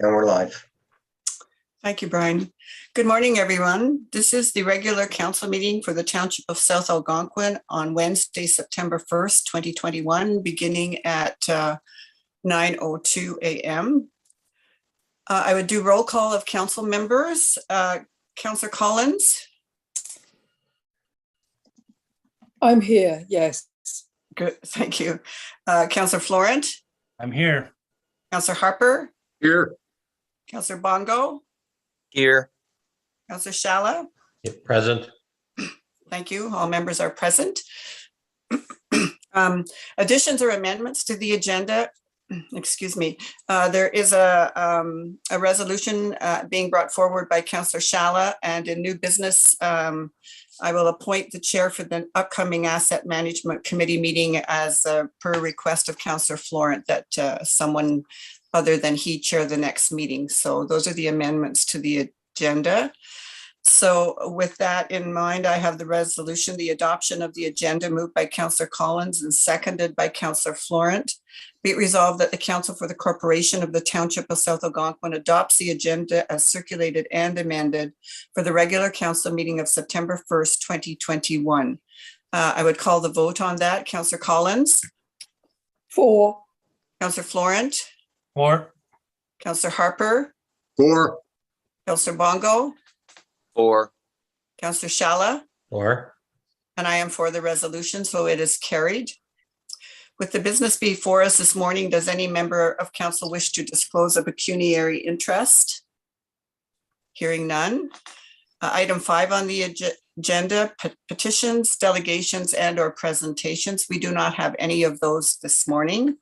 And we're live. Thank you, Brian. Good morning, everyone. This is the regular council meeting for the Township of South Algonquin on Wednesday, September 1st, 2021, beginning at 9:02 a.m. I would do roll call of council members. Councillor Collins? I'm here, yes. Good, thank you. Councillor Florent? I'm here. Councillor Harper? Here. Councillor Bongo? Here. Councillor Shala? Present. Thank you. All members are present. Additions or amendments to the agenda. Excuse me. There is a resolution being brought forward by Councillor Shala, and in new business, I will appoint the chair for the upcoming Asset Management Committee meeting as per request of Councillor Florent that someone other than he chair the next meeting. So those are the amendments to the agenda. So with that in mind, I have the resolution, the adoption of the agenda moved by Councillor Collins and seconded by Councillor Florent. Be it resolved that the Council for the Corporation of the Township of South Algonquin adopts the agenda as circulated and amended for the regular council meeting of September 1st, 2021. I would call the vote on that. Councillor Collins? For. Councillor Florent? For. Councillor Harper? For. Councillor Bongo? For. Councillor Shala? For. And I am for the resolution, so it is carried. With the business before us this morning, does any member of council wish to disclose a pecuniary interest? Hearing none. Item 5 on the agenda, petitions, delegations, and/or presentations. We do not have any of those this morning.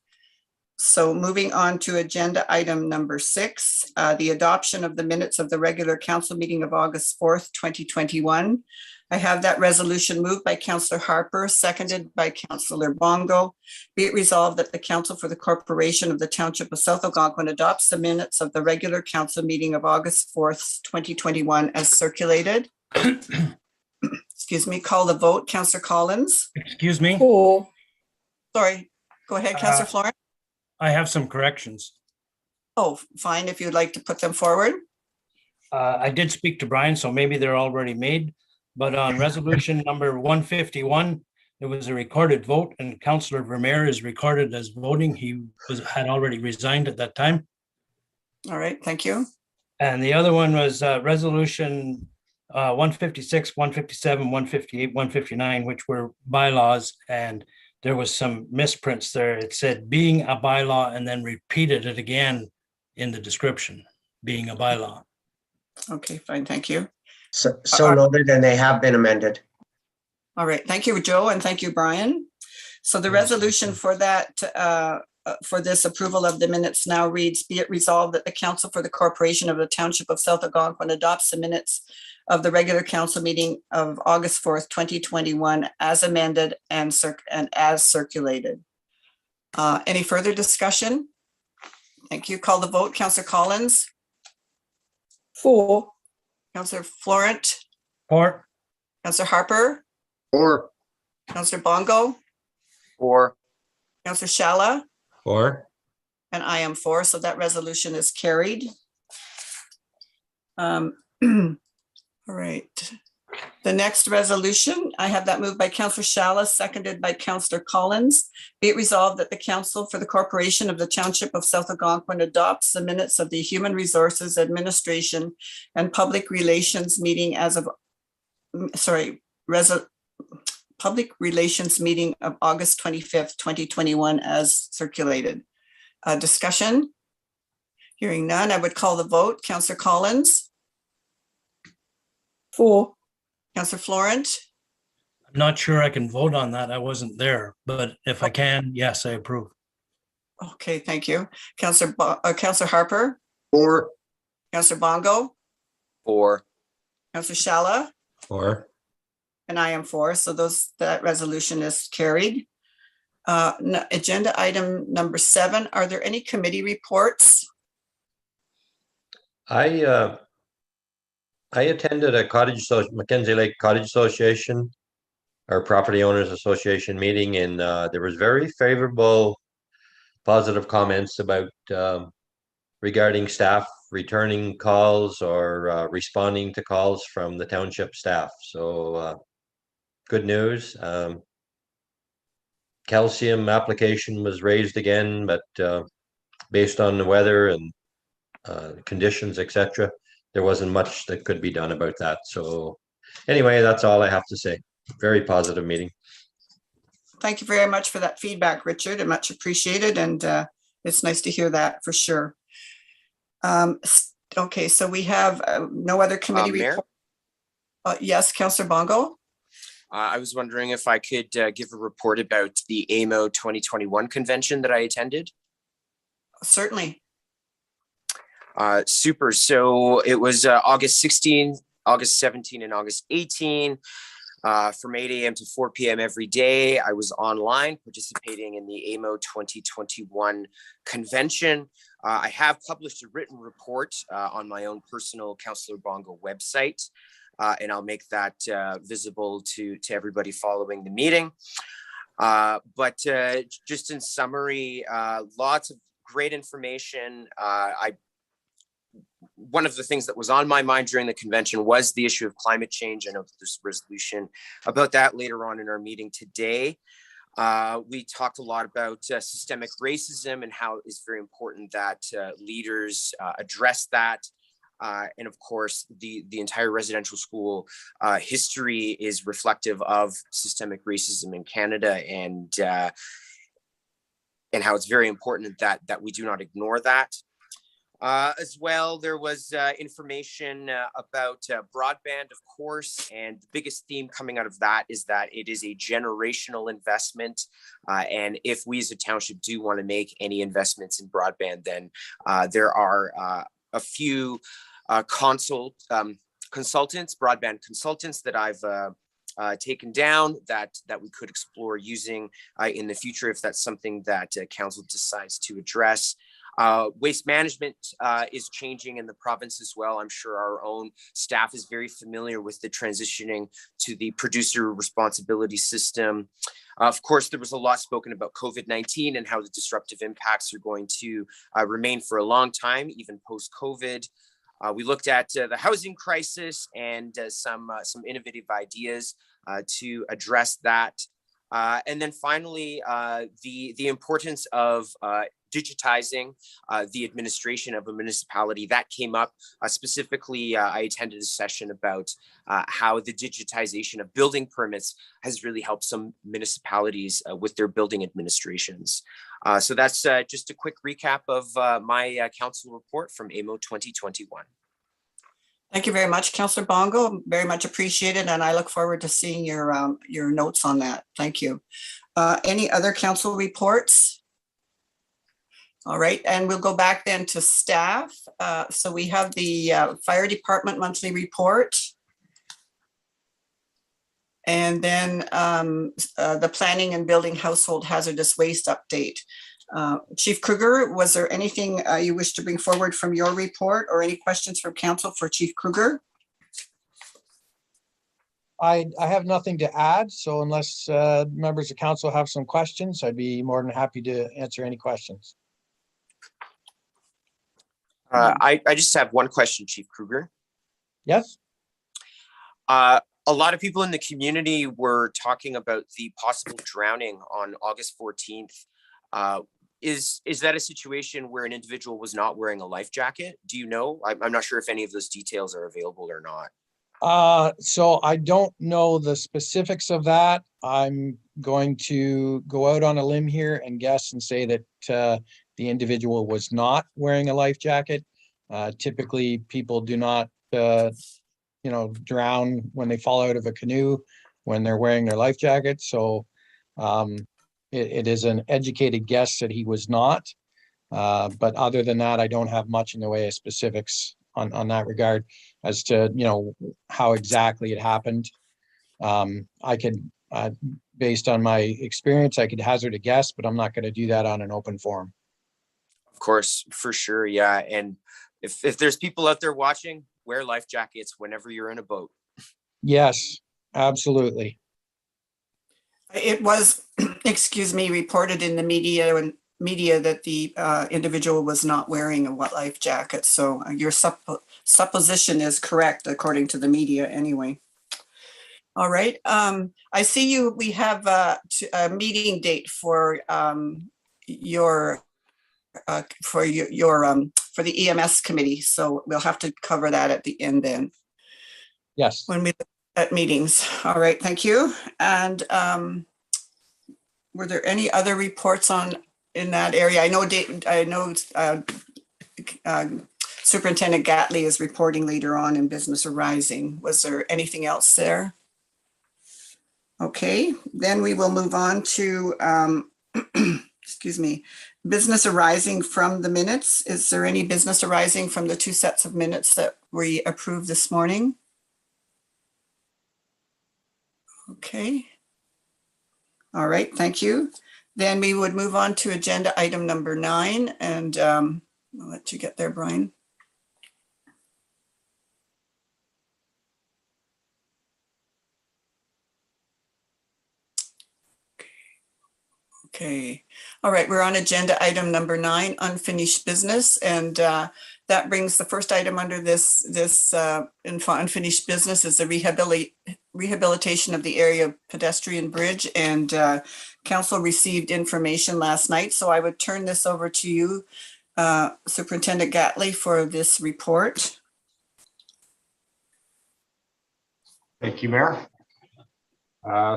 So moving on to agenda item number 6, the adoption of the minutes of the regular council meeting of August 4th, 2021. I have that resolution moved by Councillor Harper, seconded by Councillor Bongo. Be it resolved that the Council for the Corporation of the Township of South Algonquin adopts the minutes of the regular council meeting of August 4th, 2021 as circulated. Excuse me, call the vote. Councillor Collins? Excuse me. For. Sorry, go ahead, Councillor Florent. I have some corrections. Oh, fine, if you'd like to put them forward. I did speak to Brian, so maybe they're already made. But on resolution number 151, it was a recorded vote, and Councillor Vermeer is recorded as voting. He had already resigned at that time. All right, thank you. And the other one was resolution 156, 157, 158, 159, which were bylaws, and there was some misprints there. It said being a bylaw and then repeated it again in the description, being a bylaw. Okay, fine, thank you. So noted, and they have been amended. All right, thank you, Joe, and thank you, Brian. So the resolution for that, for this approval of the minutes now reads, be it resolved that the Council for the Corporation of the Township of South Algonquin adopts the minutes of the regular council meeting of August 4th, 2021 as amended and as circulated. Any further discussion? Thank you. Call the vote. Councillor Collins? For. Councillor Florent? For. Councillor Harper? For. Councillor Bongo? For. Councillor Shala? For. And I am for, so that resolution is carried. All right. The next resolution, I have that moved by Councillor Shala, seconded by Councillor Collins. Be it resolved that the Council for the Corporation of the Township of South Algonquin adopts the minutes of the Human Resources Administration and Public Relations meeting as of, Public Relations meeting of August 25th, 2021 as circulated. Discussion? Hearing none, I would call the vote. Councillor Collins? For. Councillor Florent? I'm not sure I can vote on that. I wasn't there, but if I can, yes, I approve. Okay, thank you. Councillor Harper? For. Councillor Bongo? For. Councillor Shala? For. And I am for, so that resolution is carried. Agenda item number 7, are there any committee reports? I attended a Mackenzie Lake Cottage Association, our Property Owners Association meeting, and there was very favorable, positive comments about regarding staff returning calls or responding to calls from the township staff. So good news. Calcium application was raised again, but based on the weather and conditions, etc., there wasn't much that could be done about that. So anyway, that's all I have to say. Very positive meeting. Thank you very much for that feedback, Richard, and much appreciated. And it's nice to hear that for sure. Okay, so we have no other committee Mayor? report. Yes, Councillor Bongo. I was wondering if I could give a report about the AMO 2021 convention that I attended. Certainly. Super. So it was August 16, August 17, and August 18. From 8 a.m. to 4 p.m. every day. I was online participating in the AMO 2021 convention. I have published a written report on my own personal Councillor Bongo website, and I'll make that visible to everybody following the meeting. But just in summary, lots of great information. One of the things that was on my mind during the convention was the issue of climate change. I know there's a resolution about that later on in our meeting today. We talked a lot about systemic racism and how it's very important that leaders address that. And of course, the entire residential school history is reflective of systemic racism in Canada, and how it's very important that we do not ignore that. As well, there was information about broadband, of course, and the biggest theme coming out of that is that it is a generational investment. And if we as a township do want to make any investments in broadband, then there are a few consultants, broadband consultants that I've taken down that we could explore using in the future if that's something that council decides to address. Waste management is changing in the province as well. I'm sure our own staff is very familiar with the transitioning to the producer responsibility system. Of course, there was a lot spoken about COVID-19 and how the disruptive impacts are going to remain for a long time, even post-COVID. We looked at the housing crisis and some innovative ideas to address that. And then finally, the importance of digitizing the administration of a municipality. That came up specifically. I attended a session about how the digitization of building permits has really helped some municipalities with their building administrations. So that's just a quick recap of my council report from AMO 2021. Thank you very much, Councillor Bongo. Very much appreciated, and I look forward to seeing your notes on that. Thank you. Any other council reports? All right, and we'll go back then to staff. So we have the fire department monthly report. And then the planning and building household hazardous waste update. Chief Kruger, was there anything you wish to bring forward from your report or any questions from council for Chief Kruger? I have nothing to add. So unless members of council have some questions, I'd be more than happy to answer any questions. I just have one question, Chief Kruger. Yes. A lot of people in the community were talking about the possible drowning on August 14th. Is that a situation where an individual was not wearing a life jacket? Do you know? I'm not sure if any of those details are available or not. So I don't know the specifics of that. I'm going to go out on a limb here and guess and say that the individual was not wearing a life jacket. Typically, people do not, drown when they fall out of a canoe when they're wearing their life jacket. So it is an educated guess that he was not. But other than that, I don't have much in the way of specifics on that regard as to, how exactly it happened. I could, based on my experience, I could hazard a guess, but I'm not going to do that on an open forum. Of course, for sure. Yeah. And if there's people out there watching, wear life jackets whenever you're in a boat. Yes, absolutely. It was, excuse me, reported in the media media that the individual was not wearing a life jacket. So your supposition is correct according to the media anyway. All right. I see you. We have a meeting date for your for the EMS committee. So we'll have to cover that at the end then Yes. when we at meetings. All right. Thank you. And were there any other reports in that area? I know Superintendent Gatley is reporting later on in Business Arising. Was there anything else there? Okay, then we will move on to, excuse me, business arising from the minutes. Is there any business arising from the 2 sets of minutes that we approved this morning? Okay. All right, thank you. Then we would move on to agenda item number 9, and I'll let you get there, Brian. Okay, all right, we're on agenda item number 9, unfinished business, and that brings the first item under this unfinished business is the rehabilitation of the area pedestrian bridge, and council received information last night, so I would turn this over to you, Superintendent Gatley, for this report. Thank you, Mayor.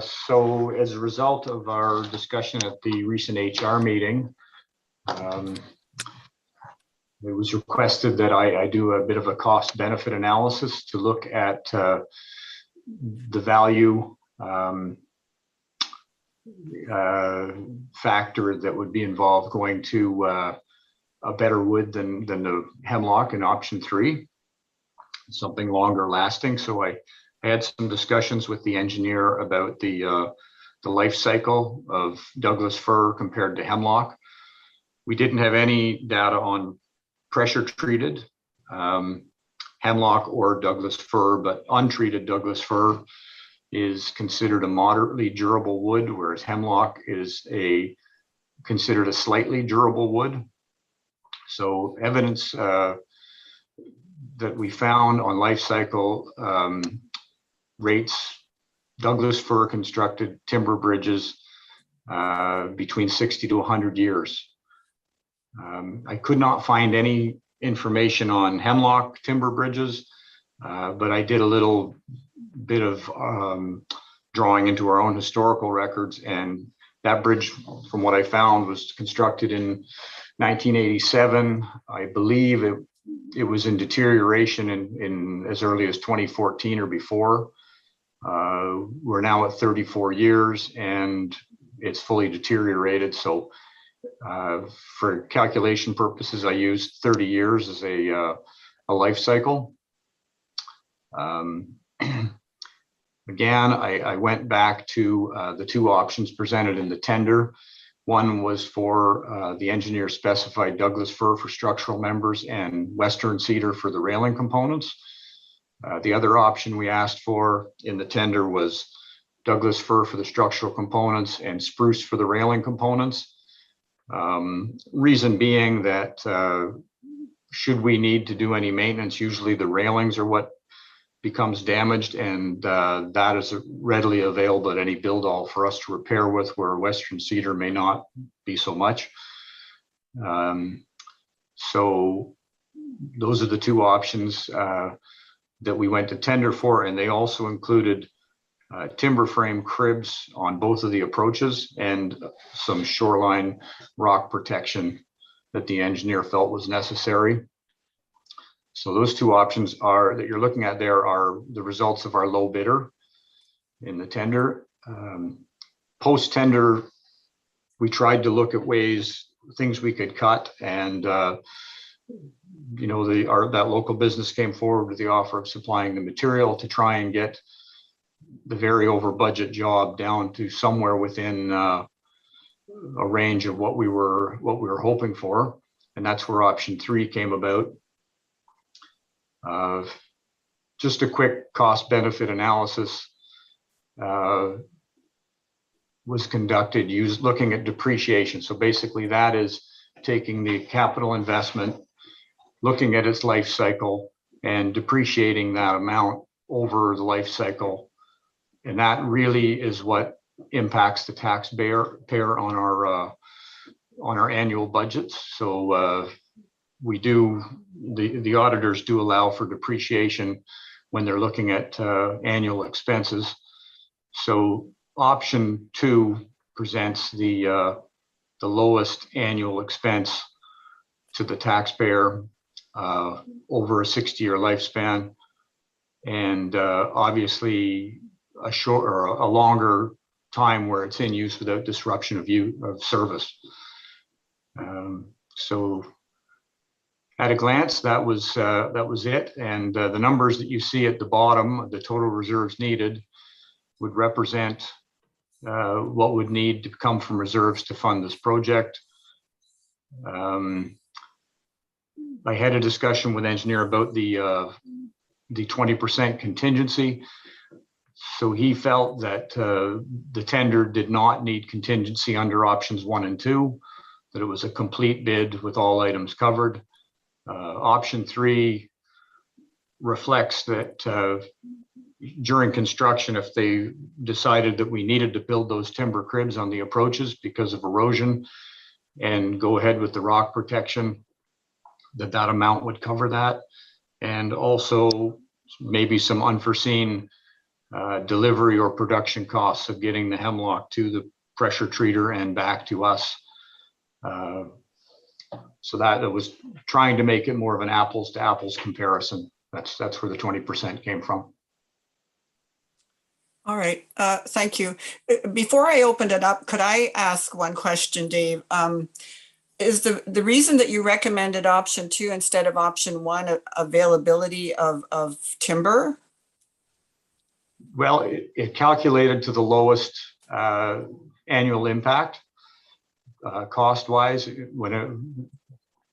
So as a result of our discussion at the recent HR meeting, it was requested that I do a bit of a cost benefit analysis to look at the value factor that would be involved going to a better wood than the hemlock in option 3, something longer lasting. So I had some discussions with the engineer about the life cycle of Douglas fir compared to hemlock. We didn't have any data on pressure treated hemlock or Douglas fir, but untreated Douglas fir is considered a moderately durable wood, whereas hemlock is considered a slightly durable wood. So evidence that we found on life cycle rates, Douglas fir constructed timber bridges between 60 to 100 years. I could not find any information on hemlock timber bridges, but I did a little bit of drawing into our own historical records, and that bridge, from what I found, was constructed in 1987. I believe it was in deterioration in as early as 2014 or before. We're now at 34 years and it's fully deteriorated. So for calculation purposes, I used 30 years as a life cycle. Again, I went back to the 2 options presented in the tender. One was for the engineer specified Douglas fir for structural members and Western cedar for the railing components. The other option we asked for in the tender was Douglas fir for the structural components and spruce for the railing components. Reason being that should we need to do any maintenance, usually the railings are what becomes damaged, and that is readily available at any build all for us to repair with, where Western cedar may not be so much. So those are the 2 options that we went to tender for, and they also included timber frame cribs on both of the approaches and some shoreline rock protection that the engineer felt was necessary. So those 2 options that you're looking at there are the results of our low bidder in the tender. Post tender, we tried to look at things we could cut, and you know, that local business came forward with the offer of supplying the material to try and get the very over budget job down to somewhere within a range of what we were hoping for, and that's where option 3 came about. Just a quick cost benefit analysis. was conducted looking at depreciation. So basically that is taking the capital investment, looking at its life cycle and depreciating that amount over the life cycle. And that really is what impacts the taxpayer on our annual budgets. So the auditors do allow for depreciation when they're looking at annual expenses. So option 2 presents the lowest annual expense to the taxpayer over a 60-year lifespan, and obviously a short or a longer time where it's in use without disruption of service. So at a glance, that was it. And the numbers that you see at the bottom, the total reserves needed, would represent what would need to come from reserves to fund this project. I had a discussion with engineer about the 20% contingency. So he felt that the tender did not need contingency under options 1 and 2, that it was a complete bid with all items covered. Option 3 reflects that during construction, if they decided that we needed to build those timber cribs on the approaches because of erosion and go ahead with the rock protection, that amount would cover that. And also maybe some unforeseen delivery or production costs of getting the hemlock to the pressure treater and back to us. So that it was trying to make it more of an apples to apples comparison. That's where the 20% came from. All right, thank you. Before I opened it up, could I ask one question, Dave? Is the reason that you recommended option 2 instead of option 1 availability of timber? Well, it calculated to the lowest annual impact cost-wise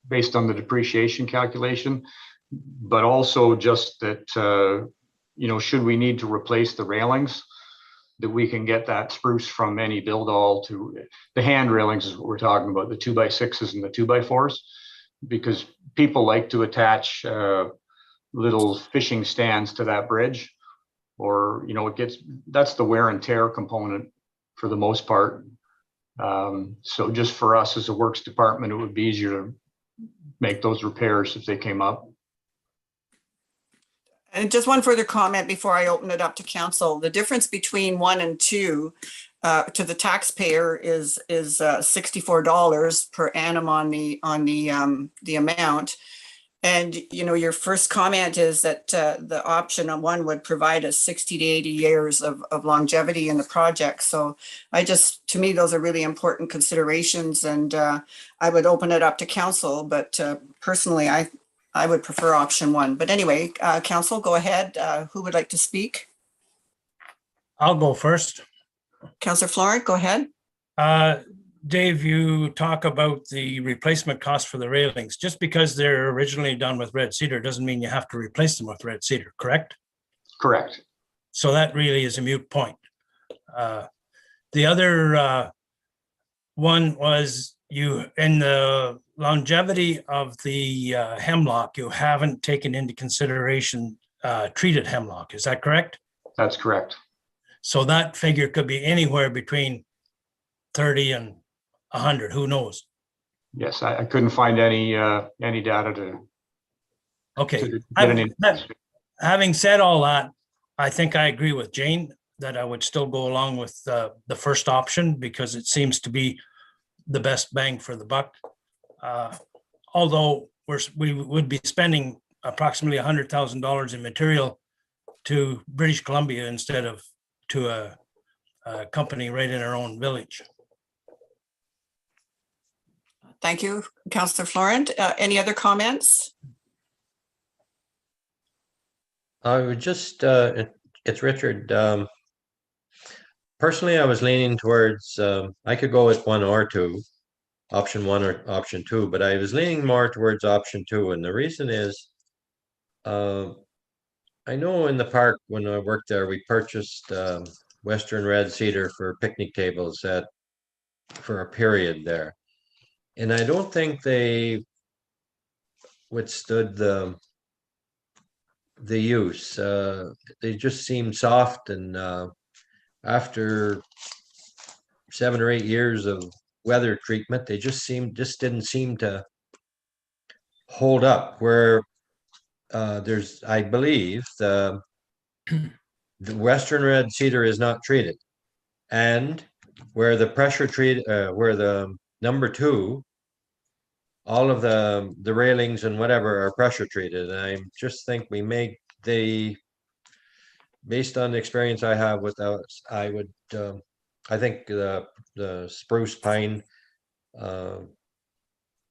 based on the depreciation calculation, but also just that, should we need to replace the railings, that we can get that spruce from any build-all to the hand railings is what we're talking about, the 2x6s and the 2x4s, because people like to attach little fishing stands to that bridge, or, that's the wear and tear component for the most part. So just for us as a works department, it would be easier to make those repairs if they came up. And just one further comment before I open it up to council. The difference between 1 and 2 to the taxpayer is $64 per annum on the amount. And your first comment is that the option on 1 would provide us 60 to 80 years of longevity in the project. So to me, those are really important considerations, and I would open it up to council, but personally, I would prefer option 1. But anyway, council, go ahead. Who would like to speak? I'll go first. Councillor Florent, go ahead. Dave, you talk about the replacement cost for the railings. Just because they're originally done with red cedar doesn't mean you have to replace them with red cedar, correct? Correct. So that really is a moot point. The other one was in the longevity of the hemlock, you haven't taken into consideration treated hemlock. Is that correct? That's correct. So that figure could be anywhere between 30 and 100. Who knows? Yes, I couldn't find any data to. Okay. To get any. Having said all that, I think I agree with Jane that I would still go along with the first option because it seems to be the best bang for the buck. Although we would be spending approximately $100,000 in material to British Columbia instead of to a company right in our own village. Thank you, Councillor Florent. Any other comments? I would just, it's Richard. Personally, I was leaning towards, I could go with 1 or 2, option 1 or option 2, but I was leaning more towards option 2. And the reason is, I know in the park when I worked there, we purchased Western red cedar for picnic tables for a period there. And I don't think they withstood the use. They just seemed soft, and after 7 or 8 years of weather treatment, they just didn't seem to hold up. Where I believe the Western red cedar is not treated, and where the pressure treat, where the number 2, all of the railings and whatever are pressure treated. And I just think based on the experience I have with those, I think the spruce pine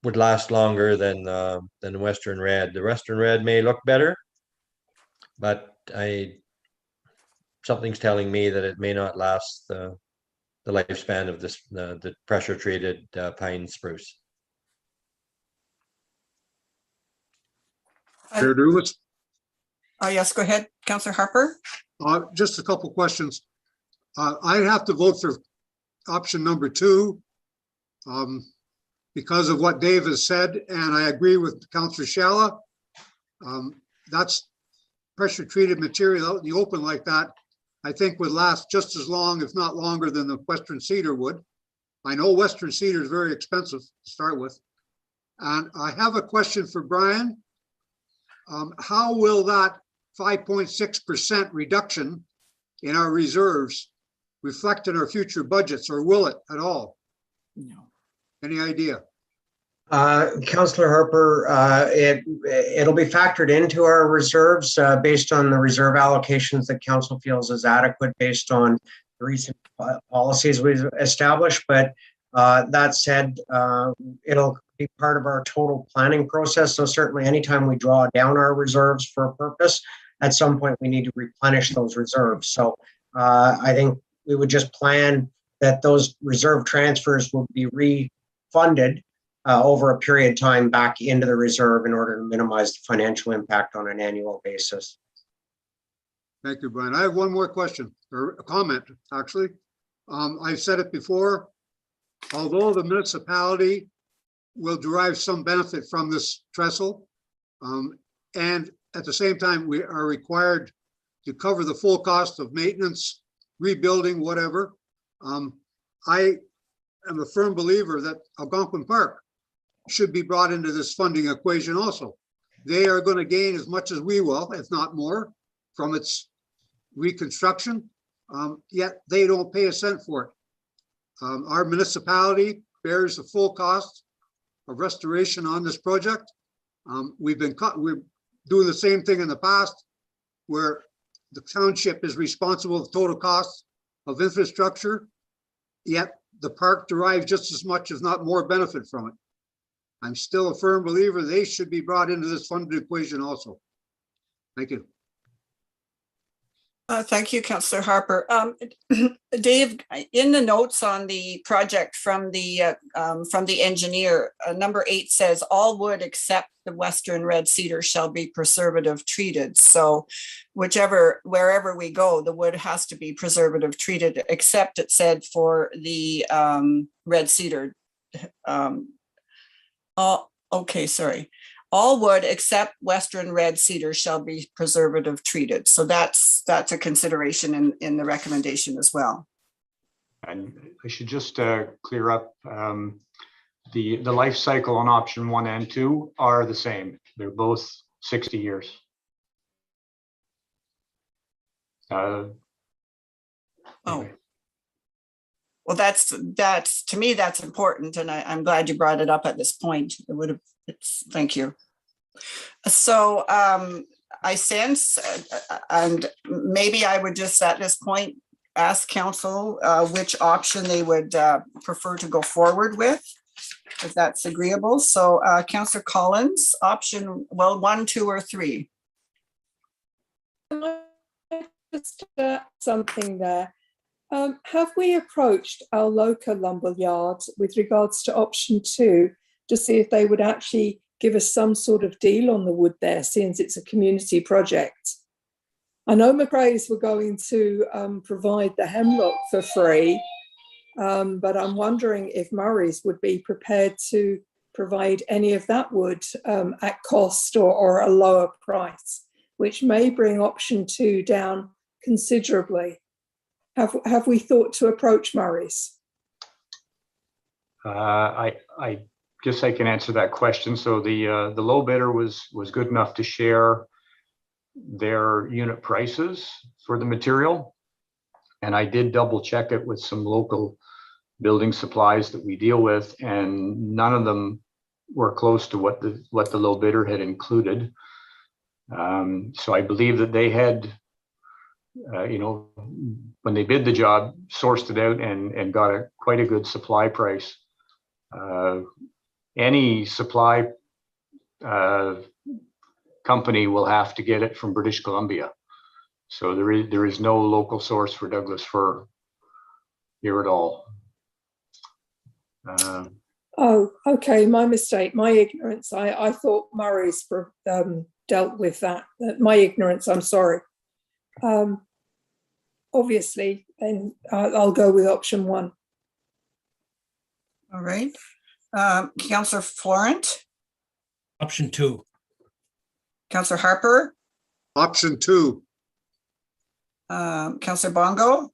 would last longer than the Western red. The Western red may look better, but something's telling me that it may not last the lifespan of the pressure treated pine spruce. Chair Dumas, Yes, go ahead, Councillor Harper. just a couple questions. I'd have to vote for option number 2 because of what Dave has said, and I agree with Councillor Shalla. That's pressure treated material out in the open like that, I think would last just as long, if not longer, than the Western cedar would. I know Western cedar is very expensive to start with. And I have a question for Brian. How will that 5.6% reduction in our reserves reflect in our future budgets, or will it at all? No. Any idea? Councillor Harper, it'll be factored into our reserves based on the reserve allocations that council feels is adequate based on the recent policies we've established. But that said, it'll be part of our total planning process. So certainly anytime we draw down our reserves for a purpose, at some point we need to replenish those reserves. So I think we would just plan that those reserve transfers will be refunded over a period of time back into the reserve in order to minimize the financial impact on an annual basis. Thank you, Brian. I have one more question, or a comment, actually. I've said it before, although the municipality will derive some benefit from this trestle, and at the same time, we are required to cover the full cost of maintenance, rebuilding, whatever. I am a firm believer that Algonquin Park should be brought into this funding equation also. They are going to gain as much as we will, if not more, from its reconstruction, yet they don't pay a cent for it. Our municipality bears the full cost of restoration on this project. We're doing the same thing in the past, where the township is responsible for the total cost of infrastructure, yet the park derives just as much, if not more, benefit from it. I'm still a firm believer they should be brought into this funded equation also. Thank you. Thank you, Councillor Harper. Dave, in the notes on the project from the engineer, number 8 says all wood except the Western red cedar shall be preservative treated. So wherever we go, the wood has to be preservative treated, except it said for the red cedar. Okay, sorry. All wood except Western red cedar shall be preservative treated. So that's a consideration in the recommendation as well. And I should just clear up, the life cycle on option 1 and 2 are the same. They're both 60 years. Anyway. Well, that's to me, that's important. And I'm glad you brought it up at this point. Thank you. So I sense, and maybe I would just at this point ask council which option they would prefer to go forward with, if that's agreeable. So Councillor Collins, option, 1, 2, or 3. Just something there. Have we approached our local lumber yards with regards to option 2 to see if they would actually give us some sort of deal on the wood there, since it's a community project? I know McRae's were going to provide the hemlock for free, but I'm wondering if Murray's would be prepared to provide any of that wood at cost or a lower price, which may bring option 2 down considerably. Have we thought to approach Murray's? I guess I can answer that question. So the low bidder was good enough to share their unit prices for the material. And I did double check it with some local building supplies that we deal with, and none of them were close to what the low bidder had included. So I believe that they had, when they bid the job, sourced it out and got quite a good supply price. Any supply company will have to get it from British Columbia. So there is no local source for Douglas fir here at all. Oh, okay, my mistake, my ignorance. I thought Murray's dealt with that. My ignorance, I'm sorry. Obviously, then I'll go with option 1. All right. Councillor Florent, Option 2. Councillor Harper, Option 2. Councillor Bongo,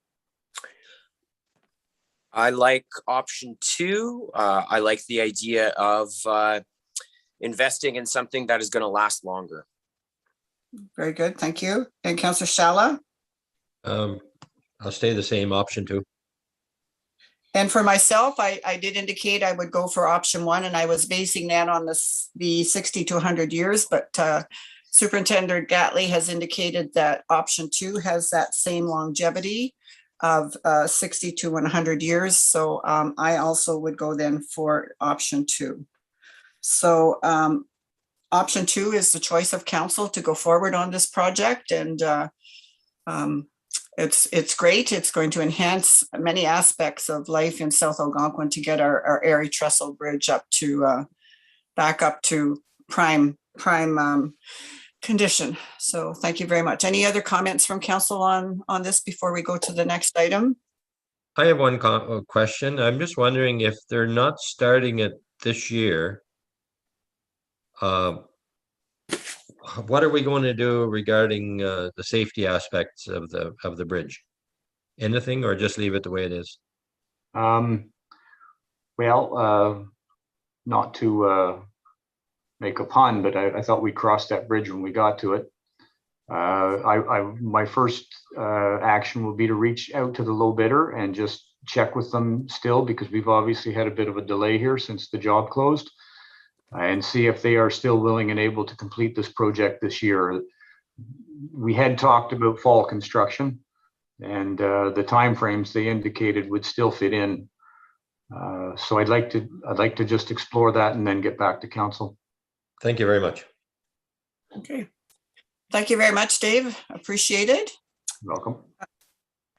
I like option 2. I like the idea of investing in something that is going to last longer. very good, thank you. And Councillor Shala. I'll stay the same, option 2. And for myself, I did indicate I would go for option 1, and I was basing that on the 60 to 100 years, but Superintendent Gatley has indicated that option 2 has that same longevity of 60 to 100 years. So I also would go then for option 2. So option 2 is the choice of council to go forward on this project, and it's great. It's going to enhance many aspects of life in South Algonquin to get our Erie Trestle Bridge up to back up to prime condition. So thank you very much. Any other comments from council on this before we go to the next item? I have one question. I'm just wondering if they're not starting it this year, what are we going to do regarding the safety aspects of the bridge? Anything, or just leave it the way it is? Well, not to make a pun, but I thought we crossed that bridge when we got to it. My first action will be to reach out to the low bidder and just check with them still, because we've obviously had a bit of a delay here since the job closed, and see if they are still willing and able to complete this project this year. We had talked about fall construction, and the timeframes they indicated would still fit in. So I'd like to just explore that and then get back to council. Thank you very much. Okay. Thank you very much, Dave. Appreciate it. Welcome.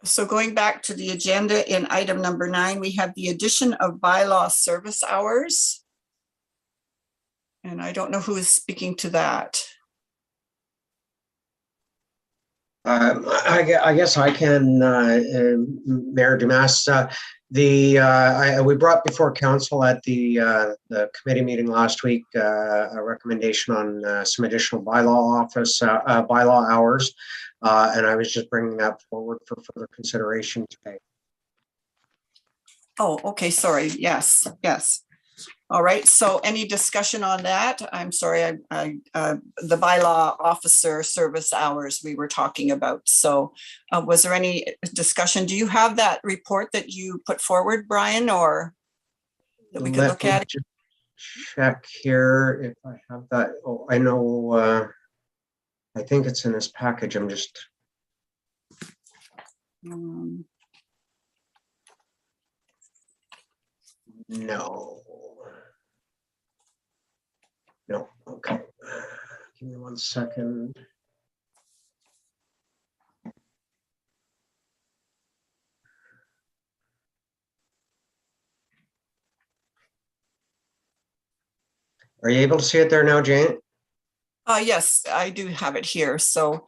So going back to the agenda in item number 9, we have the addition of bylaw service hours. And I don't know who is speaking to that. I guess I can, Mayor Dumas. We brought before council at the committee meeting last week a recommendation on some additional bylaw hours, and I was just bringing that forward for further consideration today. Oh, okay, sorry. Yes. All right, so any discussion on that? I'm sorry, the bylaw officer service hours we were talking about. So was there any discussion? Do you have that report that you put forward, Brian, or that we could look at? Check here if I have that. Oh, I know, I think it's in this package. I'm just. No, okay. Give me 1 second. Are you able to see it there now, Jane? Yes, I do have it here. So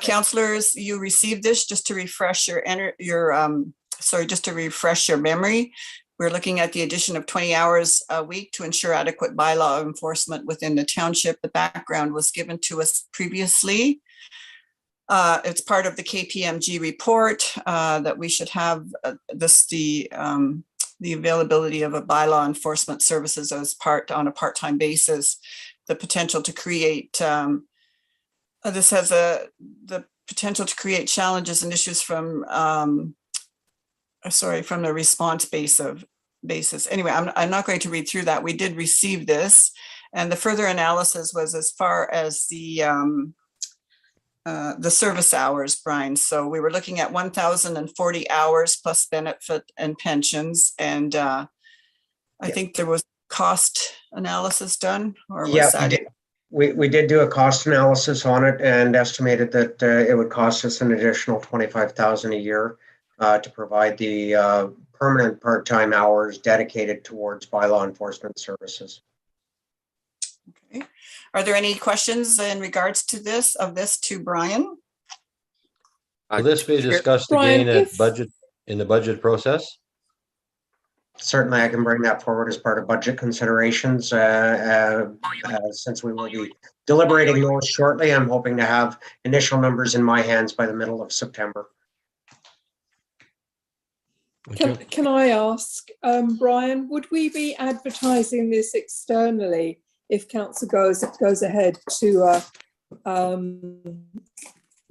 Councillors, you received this just to refresh just to refresh your memory. We're looking at the addition of 20 hours a week to ensure adequate bylaw enforcement within the township. The background was given to us previously. It's part of the KPMG report that we should have the availability of a bylaw enforcement services on a part-time basis. The potential to create this has the potential to create challenges and issues from the response basis. Anyway, I'm not going to read through that. We did receive this, and the further analysis was as far as the service hours, Brian. So we were looking at 1,040 hours plus benefit and pensions, and I think there was cost analysis done, or was Yeah, that? we did do a cost analysis on it and estimated that it would cost us an additional 25,000 a year to provide the permanent part-time hours dedicated towards bylaw enforcement services. Okay. Are there any questions in regards to this to Brian? Will this be discussed Brian, again at budget, in the budget process? Certainly, I can bring that forward as part of budget considerations. Since we will be deliberating those shortly, I'm hoping to have initial numbers in my hands by the middle of September. Can I ask, Brian, would we be advertising this externally if council goes ahead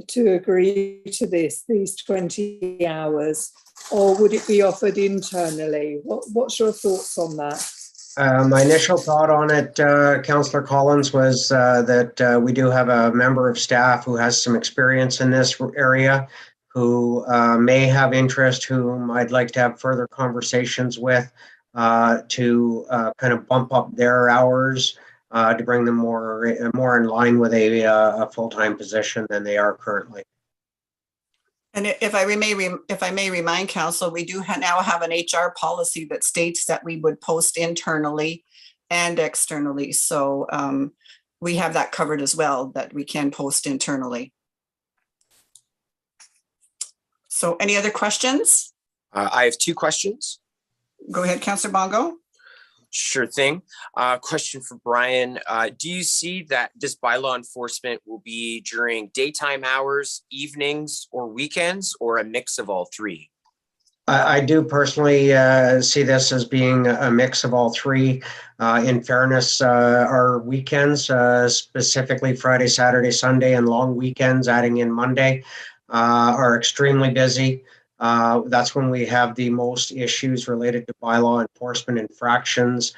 to agree to these 20 hours, or would it be offered internally? What's your thoughts on that? My initial thought on it, Councillor Collins, was that we do have a member of staff who has some experience in this area, who may have interest, whom I'd like to have further conversations with to kind of bump up their hours to bring them more in line with a full-time position than they are currently. And if I may remind council, we do now have an HR policy that states that we would post internally and externally. So we have that covered as well, that we can post internally. So any other questions? I have two questions. Go ahead, Councillor Bongo. Sure thing. Question for Brian. Do you see that this bylaw enforcement will be during daytime hours, evenings, or weekends, or a mix of all three? I do personally see this as being a mix of all three. In fairness, our weekends, specifically Friday, Saturday, Sunday, and long weekends, adding in Monday, are extremely busy. That's when we have the most issues related to bylaw enforcement infractions.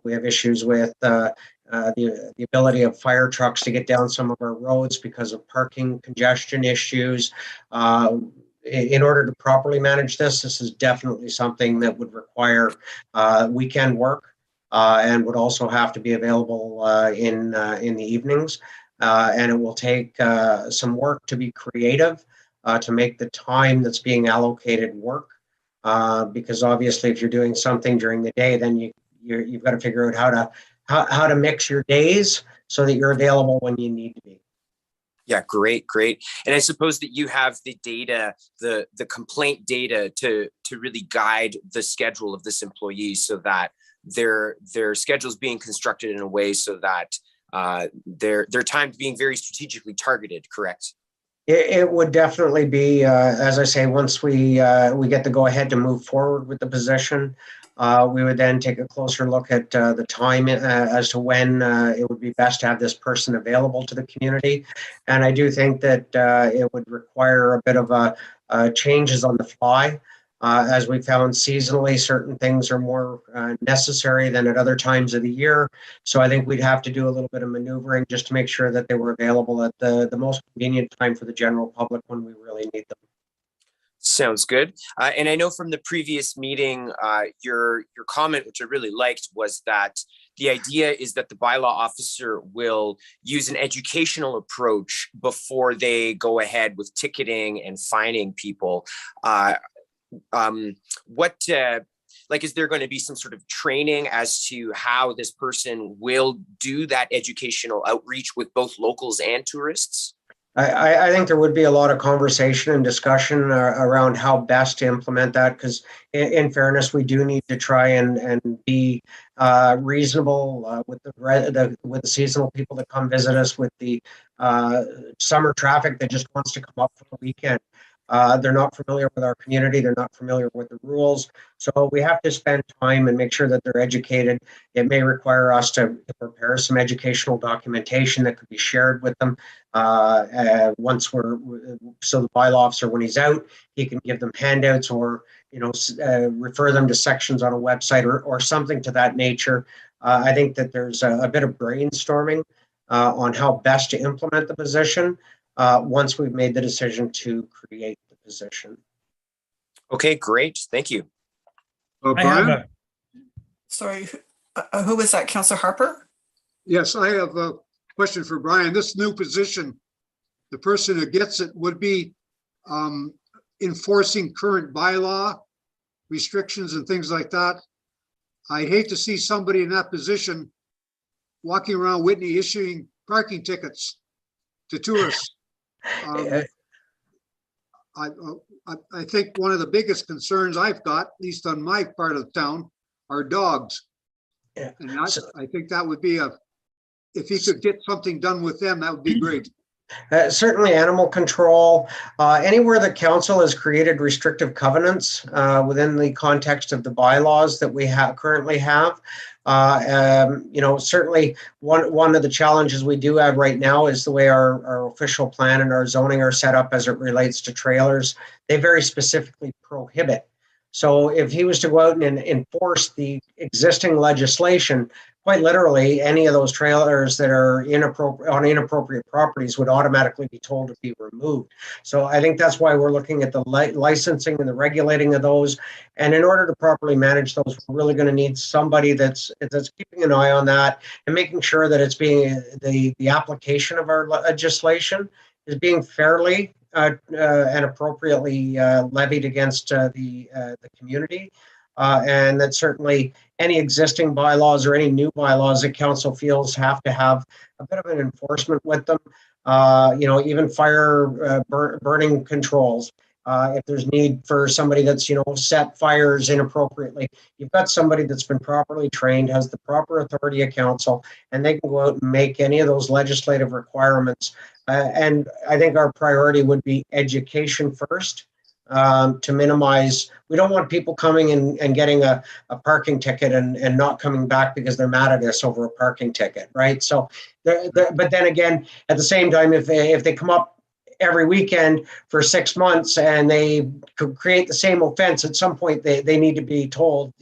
We have issues with the ability of fire trucks to get down some of our roads because of parking congestion issues. In order to properly manage this is definitely something that would require weekend work and would also have to be available in the evenings. And it will take some work to be creative to make the time that's being allocated work. Because obviously, if you're doing something during the day, then you've got to figure out how to mix your days so that you're available when you need to be. Yeah, great. And I suppose that you have the data, the complaint data to really guide the schedule of this employee so that their schedule is being constructed in a way so that their time being very strategically targeted, correct? It would definitely be, as I say, once we get the go ahead to move forward with the position, we would then take a closer look at the time as to when it would be best to have this person available to the community. And I do think that it would require a bit of changes on the fly. As we found seasonally, certain things are more necessary than at other times of the year. So I think we'd have to do a little bit of maneuvering just to make sure that they were available at the most convenient time for the general public when we really need them. Sounds good. And I know from the previous meeting, your comment, which I really liked, was that the idea is that the bylaw officer will use an educational approach before they go ahead with ticketing and fining people. Is there going to be some sort of training as to how this person will do that educational outreach with both locals and tourists? I think there would be a lot of conversation and discussion around how best to implement that, because in fairness, we do need to try and be reasonable with with the seasonal people that come visit us, with the summer traffic that just wants to come up for the weekend. They're not familiar with our community. They're not familiar with the rules. So we have to spend time and make sure that they're educated. It may require us to prepare some educational documentation that could be shared with them. Once so the bylaw officer, when he's out, he can give them handouts, or refer them to sections on a website, or something to that nature. I think that there's a bit of brainstorming on how best to implement the position once we've made the decision to create the position. Okay, great. Thank you. I have Brian? Sorry, who was that? Councillor Harper? Yes, I have a question for Brian. This new position, the person who gets it would be enforcing current bylaw restrictions and things like that. I hate to see somebody in that position walking around Whitney issuing parking tickets to tourists. I think one of the biggest concerns I've got, at least on my part of town, are dogs. Yeah. And I think that would be if he could get something done with them, that would be great. Certainly animal control, anywhere the council has created restrictive covenants within the context of the bylaws that we currently have. Certainly one of the challenges we do have right now is the way our official plan and our zoning are set up as it relates to trailers. They very specifically prohibit. So if he was to go out and enforce the existing legislation, quite literally, any of those trailers that are on inappropriate properties would automatically be told to be removed. So I think that's why we're looking at the licensing and the regulating of those. And in order to properly manage those, we're really going to need somebody that's keeping an eye on that and making sure that it's being the application of our legislation is being fairly and appropriately levied against the community. And that certainly any existing bylaws or any new bylaws that council feels have to have a bit of an enforcement with them. Even fire burning controls. If there's need for somebody that's, set fires inappropriately, you've got somebody that's been properly trained, has the proper authority of council, and they can go out and make any of those legislative requirements. And I think our priority would be education first. To minimize, we don't want people coming and getting a parking ticket and not coming back because they're mad at us over a parking ticket, right? So, but then again, at the same time, if they come up every weekend for 6 months and they could create the same offense, at some point they need to be told,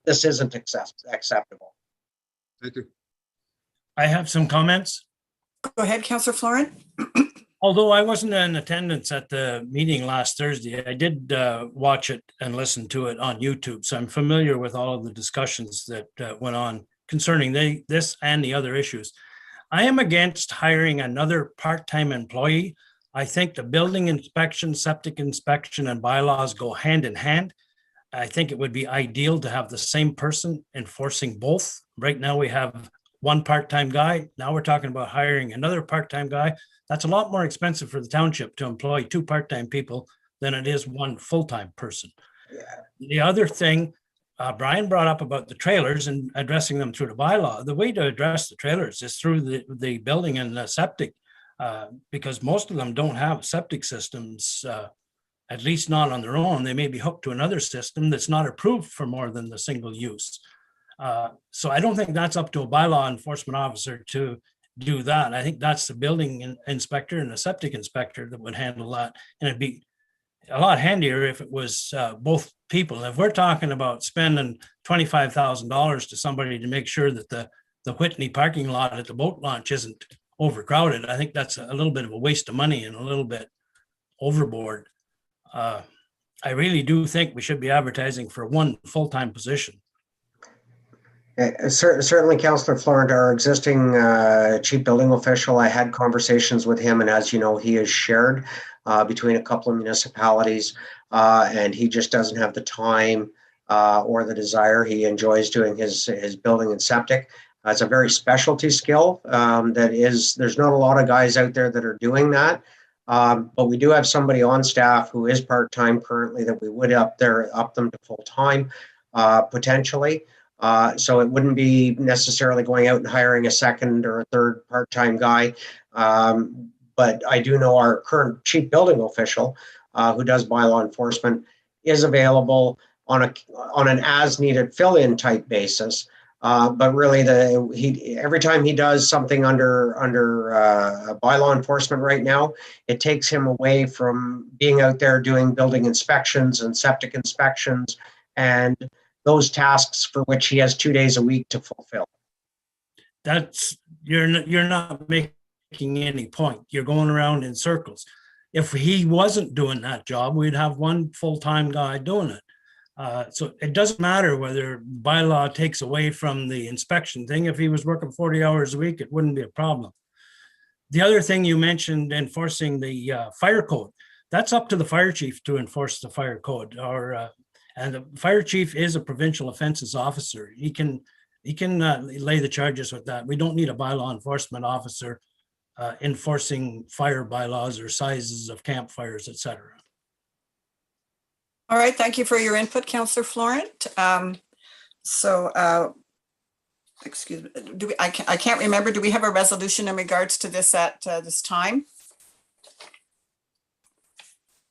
this isn't acceptable. Thank you. I have some comments. Go ahead, Councillor Florin. Although I wasn't in attendance at the meeting last Thursday, I did watch it and listen to it on YouTube. So I'm familiar with all of the discussions that went on concerning this and the other issues. I am against hiring another part-time employee. I think the building inspection, septic inspection, and bylaws go hand in hand. I think it would be ideal to have the same person enforcing both. Right now we have one part-time guy. Now we're talking about hiring another part-time guy. That's a lot more expensive for the township to employ 2 part-time people than it is 1 full-time person. Yeah. The other thing Brian brought up about the trailers and addressing them through the bylaw, the way to address the trailers is through the building and the septic, because most of them don't have septic systems, at least not on their own. They may be hooked to another system that's not approved for more than the single use. So I don't think that's up to a bylaw enforcement officer to do that. I think that's the building inspector and the septic inspector that would handle that. And it'd be a lot handier if it was both people. If we're talking about spending $25,000 to somebody to make sure that the Whitney parking lot at the boat launch isn't overcrowded, I think that's a little bit of a waste of money and a little bit overboard. I really do think we should be advertising for 1 full-time position. Certainly, Councillor Florent, our existing chief building official, I had conversations with him, and as you know, he is shared between a couple of municipalities, and he just doesn't have the time or the desire. He enjoys doing his building and septic. It's a very specialty skill there's not a lot of guys out there that are doing that. But we do have somebody on staff who is part-time currently that we would up them to full-time potentially. So it wouldn't be necessarily going out and hiring a second or a third part-time guy. But I do know our current chief building official who does bylaw enforcement is available on an as-needed fill-in type basis. But really, every time he does something under bylaw enforcement right now, it takes him away from being out there doing building inspections and septic inspections and those tasks for which he has 2 days a week to fulfill. You're not making any point. You're going around in circles. If he wasn't doing that job, we'd have one full-time guy doing it. So it doesn't matter whether bylaw takes away from the inspection thing. If he was working 40 hours a week, it wouldn't be a problem. The other thing you mentioned, enforcing the fire code, that's up to the fire chief to enforce the fire code. And the fire chief is a provincial offenses officer. He can lay the charges with that. We don't need a bylaw enforcement officer enforcing fire bylaws or sizes of campfires, etc. All right, thank you for your input, Councillor Florent. Excuse me, I can't remember, do we have a resolution in regards to this at this time?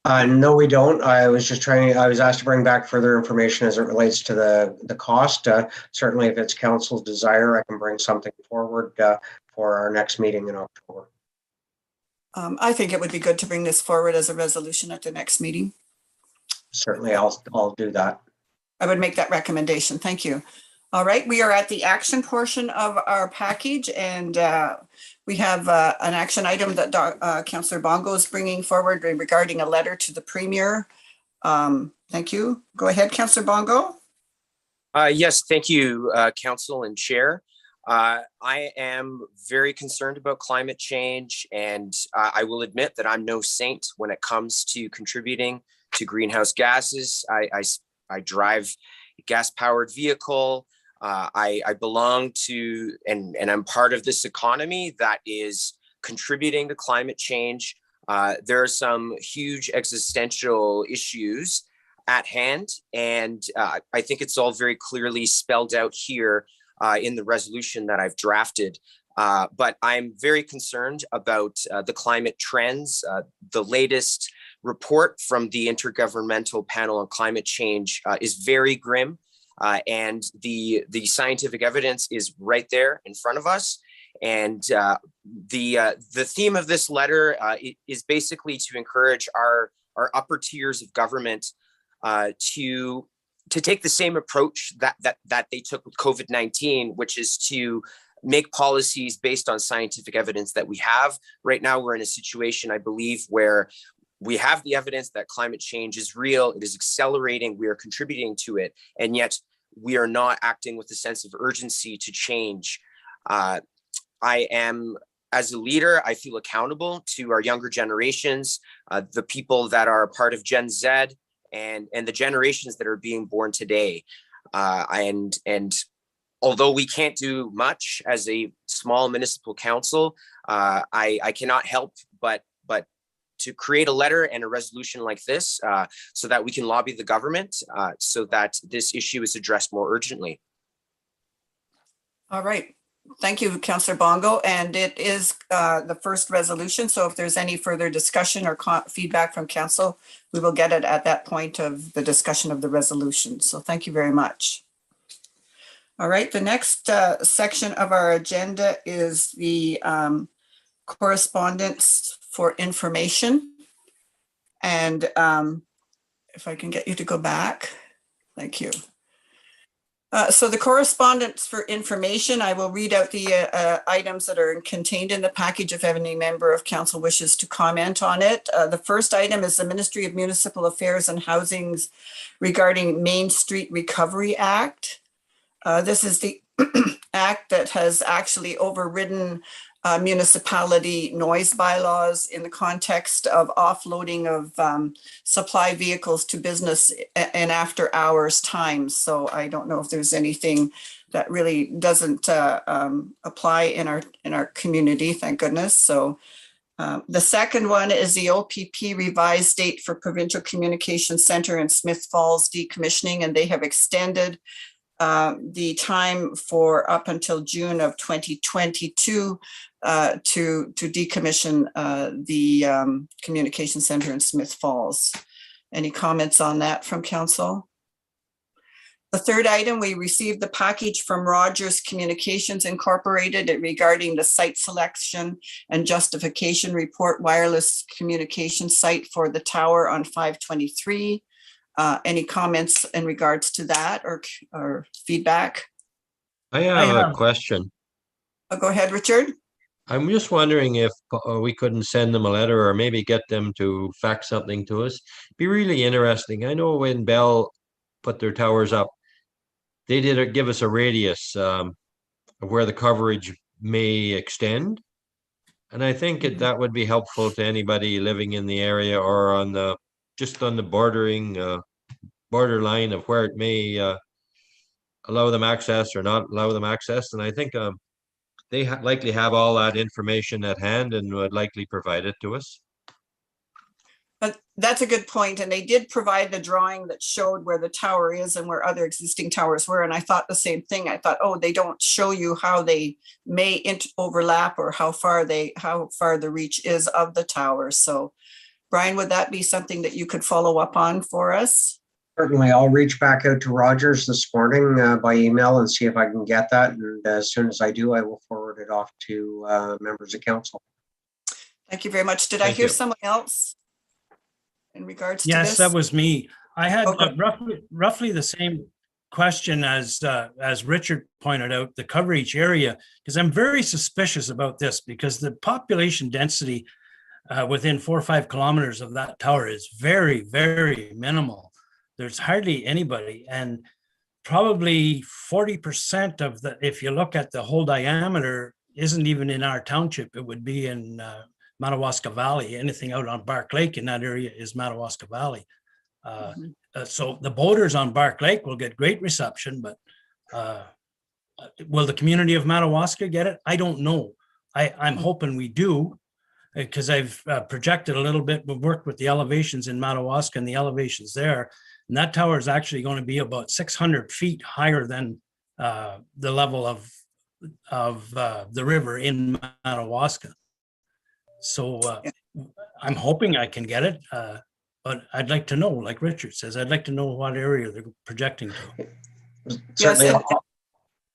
No, we don't. I was asked to bring back further information as it relates to the cost. Certainly, if it's council's desire, I can bring something forward for our next meeting in October. I think it would be good to bring this forward as a resolution at the next meeting. Certainly, I'll do that. I would make that recommendation. Thank you. All right, we are at the action portion of our package, and we have an action item that Councillor Bongo is bringing forward regarding a letter to the Premier. Thank you. Go ahead, Councillor Bongo. Yes, thank you, Council and Chair. I am very concerned about climate change, and I will admit that I'm no saint when it comes to contributing to greenhouse gases. I drive a gas-powered vehicle. I belong to, and I'm part of this economy that is contributing to climate change. There are some huge existential issues at hand, and I think it's all very clearly spelled out here in the resolution that I've drafted. But I'm very concerned about the climate trends. The latest report from the Intergovernmental Panel on Climate Change is very grim, and the scientific evidence is right there in front of us. And the theme of this letter is basically to encourage our upper tiers of government to take the same approach that they took with COVID-19, which is to make policies based on scientific evidence that we have. Right now, we're in a situation, I believe, where we have the evidence that climate change is real, it is accelerating, we are contributing to it, and yet we are not acting with a sense of urgency to change. I am, as a leader, I feel accountable to our younger generations, the people that are part of Gen Z, and the generations that are being born today. And although we can't do much as a small municipal council, I cannot help but to create a letter and a resolution like this so that we can lobby the government so that this issue is addressed more urgently. All right. Thank you, Councillor Bongo. And it is the first resolution. So if there's any further discussion or feedback from council, we will get it at that point of the discussion of the resolution. So thank you very much. All right. The next section of our agenda is the correspondence for information. And if I can get you to go back, thank you. So the correspondence for information, I will read out the items that are contained in the package if any member of council wishes to comment on it. The first item is the Ministry of Municipal Affairs and Housing's regarding Main Street Recovery Act. This is the act that has actually overridden municipality noise bylaws in the context of offloading of supply vehicles to business and after hours times. So I don't know if there's anything that really doesn't apply in our community, thank goodness. So The second one is the OPP revised date for Provincial Communication Center in Smith Falls decommissioning, and they have extended the time for up until June of 2022 to decommission the communication center in Smith Falls. Any comments on that from council? The third item, we received the package from Rogers Communications Incorporated regarding the site selection and justification report wireless communication site for the tower on 523. Any comments in regards to that or feedback? I have a question. Go ahead, Richard. I'm just wondering if we couldn't send them a letter or maybe get them to fax something to us. Be really interesting. I know when Bell put their towers up, they did give us a radius of where the coverage may extend. And I think that would be helpful to anybody living in the area or on the just on the borderline of where it may allow them access or not allow them access. And I think they likely have all that information at hand and would likely provide it to us. But that's a good point. And they did provide the drawing that showed where the tower is and where other existing towers were. And I thought the same thing. I thought, oh, they don't show you how they may overlap or how far the reach is of the tower. So Brian, would that be something that you could follow up on for us? Certainly, I'll reach back out to Rogers this morning by email and see if I can get that. And as soon as I do, I will forward it off to members of council. Thank you very much. Did I hear someone else in regards to this? Yes, that was me. I had Okay. roughly the same question as Richard pointed out, the coverage area, because I'm very suspicious about this because the population density within 4 or 5 kilometers of that tower is very, very minimal. There's hardly anybody, and probably 40% of the, if you look at the whole diameter, isn't even in our township. It would be in Madawaska Valley. Anything out on Bark Lake in that area is Madawaska Valley. So the boaters on Bark Lake will get great reception, but will the community of Madawaska get it? I don't know. I'm hoping we do, because I've projected a little bit. We've worked with the elevations in Madawaska and the elevations there. And that tower is actually going to be about 600 feet higher than the level of the river in Madawaska. So I'm hoping I can get it, but I'd like to know, like Richard says, I'd like to know what area they're projecting to. Certainly,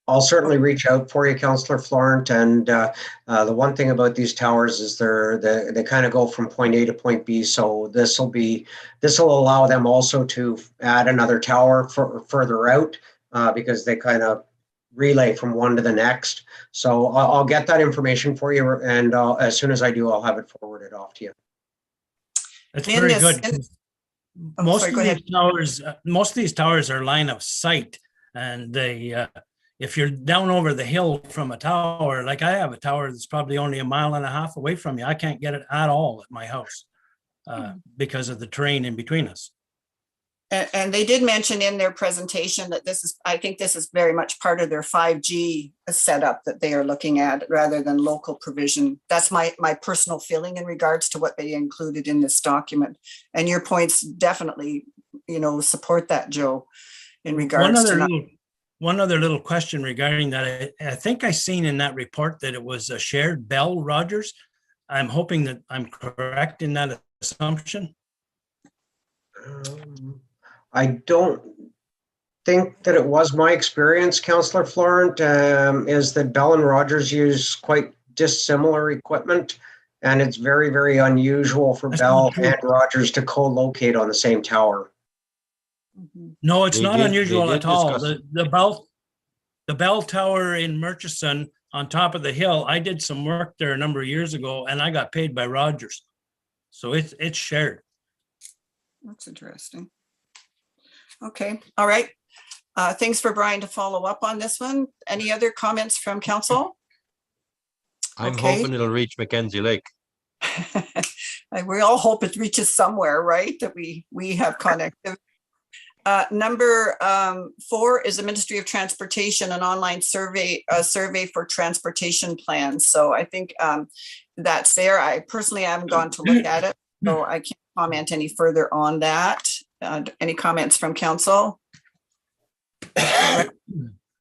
I'll certainly reach out for you, Councillor Florent. And the one thing about these towers is they kind of go from point A to point B. So this will allow them also to add another tower further out because they kind of relay from one to the next. So I'll get that information for you, and as soon as I do, I'll have it forwarded off to you. That's very good. Most of these towers are line of sight, and they if you're down over the hill from a tower, like I have a tower that's probably only 1.5 miles away from me, I can't get it at all at my house because of the terrain in between us. And they did mention in their presentation that I think this is very much part of their 5G setup that they are looking at rather than local provision. That's my personal feeling in regards to what they included in this document. And your points definitely, support that, Joe, in regards to one other little question regarding that. I think I seen in that report that it was a shared Bell Rogers. I'm hoping that I'm correct in that assumption. I don't think that it was my experience, Councillor Florent, is that Bell and Rogers use quite dissimilar equipment, and it's very, very unusual for Bell and Rogers to co-locate on the same tower. No, it's not unusual at all. The Bell Tower in Murchison on top of the hill, I did some work there a number of years ago, and I got paid by Rogers. So it's shared. That's interesting. Okay, all right. Thanks for Brian to follow up on this one. Any other comments from council? I'm hoping it'll reach Mackenzie Lake. We all hope it reaches somewhere, right? That we have connectivity. Number 4 is the Ministry of Transportation, an online survey for transportation plans. So I think that's there. I personally haven't gone to look at it, so I can't comment any further on that. Any comments from council?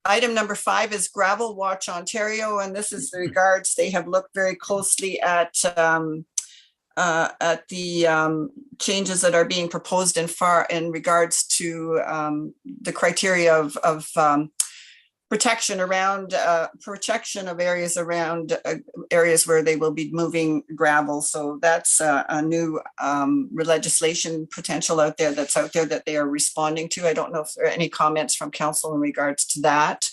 Item number 5 is Gravel Watch Ontario, and this is the regards. They have looked very closely at the changes that are being proposed in regards to the criteria of protection of areas around areas where they will be moving gravel. So that's a new legislation potential out there that they are responding to. I don't know if there are any comments from council in regards to that.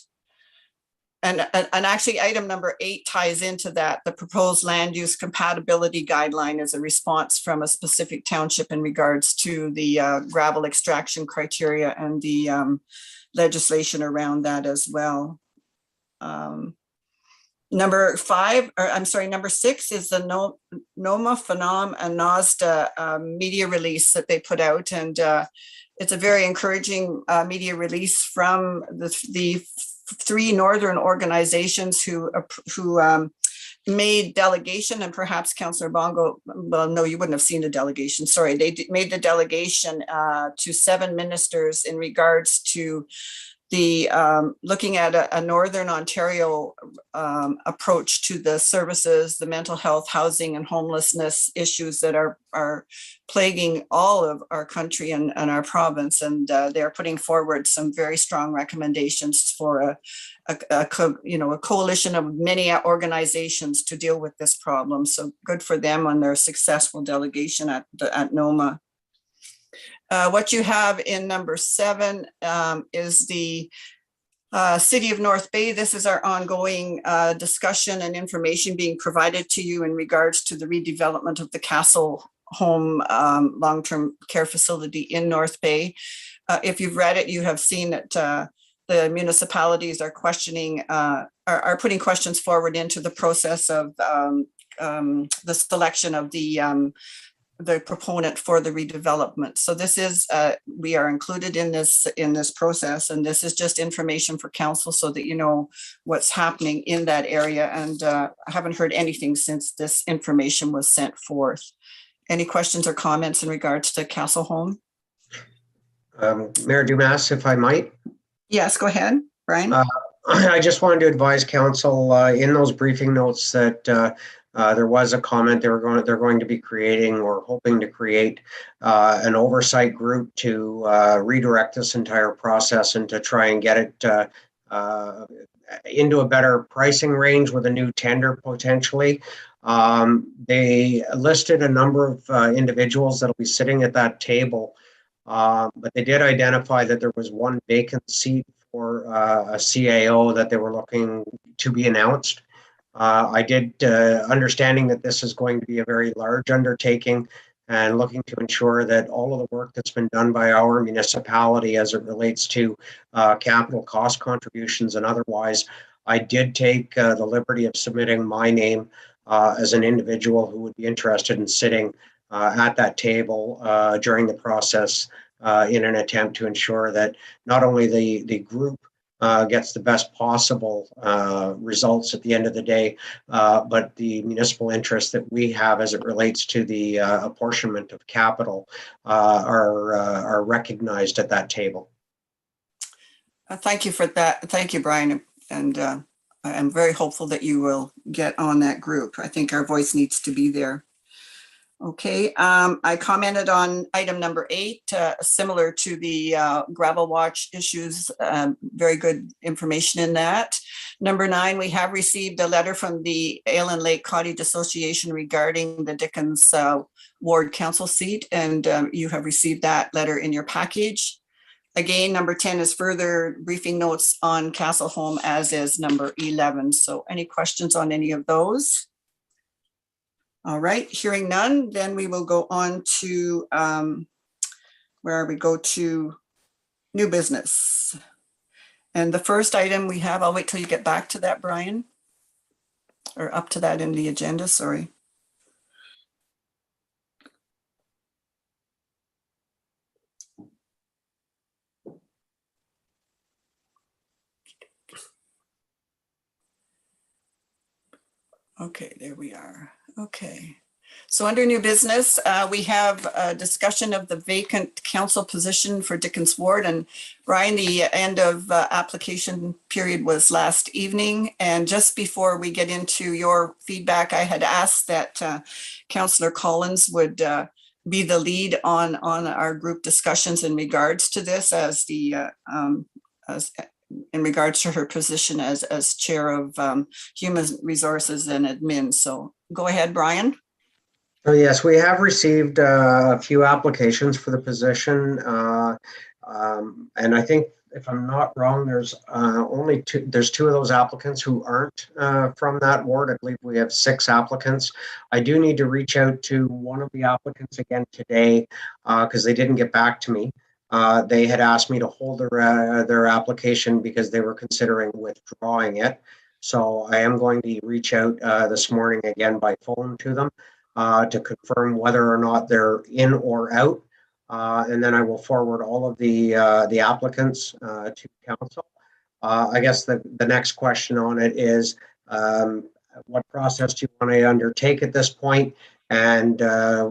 And actually, item number 8 ties into that. The proposed land use compatibility guideline is a response from a specific township in regards to the gravel extraction criteria and the legislation around that as well. Number 6 is the NOMA, Phenom, and NOSDA media release that they put out. And it's a very encouraging media release from the 3 northern organizations who made delegation, and perhaps Councillor Bongo, well, no, you wouldn't have seen the delegation. Sorry, they made the delegation to 7 ministers in regards to the looking at a Northern Ontario approach to the services, the mental health, housing, and homelessness issues that are plaguing all of our country and our province. And they're putting forward some very strong recommendations for a coalition of many organizations to deal with this problem. So good for them on their successful delegation at NOMA. What you have in number 7 is the City of North Bay. This is our ongoing discussion and information being provided to you in regards to the redevelopment of the Castle Home long-term care facility in North Bay. If you've read it, you have seen that the municipalities are questioning, are putting questions forward into the process of the selection of the proponent for the redevelopment. So this is, we are included in this process, and this is just information for council so that you know what's happening in that area. And I haven't heard anything since this information was sent forth. Any questions or comments in regards to Castle Home? Mayor Dumas, if I might. Yes, go ahead, Brian. I just wanted to advise council in those briefing notes that there was a comment they're going to be creating or hoping to create an oversight group to redirect this entire process and to try and get it into a better pricing range with a new tender potentially. They listed a number of individuals that'll be sitting at that table, but they did identify that there was one vacant seat for a CAO that they were looking to be announced. I did understanding that this is going to be a very large undertaking and looking to ensure that all of the work that's been done by our municipality as it relates to capital cost contributions and otherwise, I did take the liberty of submitting my name as an individual who would be interested in sitting at that table during the process in an attempt to ensure that not only the group gets the best possible results at the end of the day, but the municipal interests that we have as it relates to the apportionment of capital are recognized at that table. Thank you for that. Thank you, Brian. And I'm very hopeful that you will get on that group. I think our voice needs to be there. Okay, I commented on item number 8, similar to the gravel watch issues, very good information in that. Number 9, we have received a letter from the Ale and Lake Cottage Association regarding the Dickens Ward Council seat, and you have received that letter in your package. Again, number 10 is further briefing notes on Castle Home, as is number 11. So any questions on any of those? All right, hearing none, then we will go on to where we go to new business. And the first item we have, I'll wait till you get back to that, Brian, or up to that in the agenda, sorry. Okay, there we are. Okay. So under new business, we have a discussion of the vacant council position for Dickens Ward. And Brian, the end of application period was last evening. And just before we get into your feedback, I had asked that Councillor Collins would be the lead on our group discussions in regards to this as in regards to her position as chair of human resources and admin. So go ahead, Brian. So yes, we have received a few applications for the position. And I think if I'm not wrong, there's there's two of those applicants who aren't from that ward. I believe we have 6 applicants. I do need to reach out to one of the applicants again today because they didn't get back to me. They had asked me to hold their application because they were considering withdrawing it. So I am going to reach out this morning again by phone to them to confirm whether or not they're in or out. And then I will forward all of the applicants to council. I guess the next question on it is what process do you want to undertake at this point? And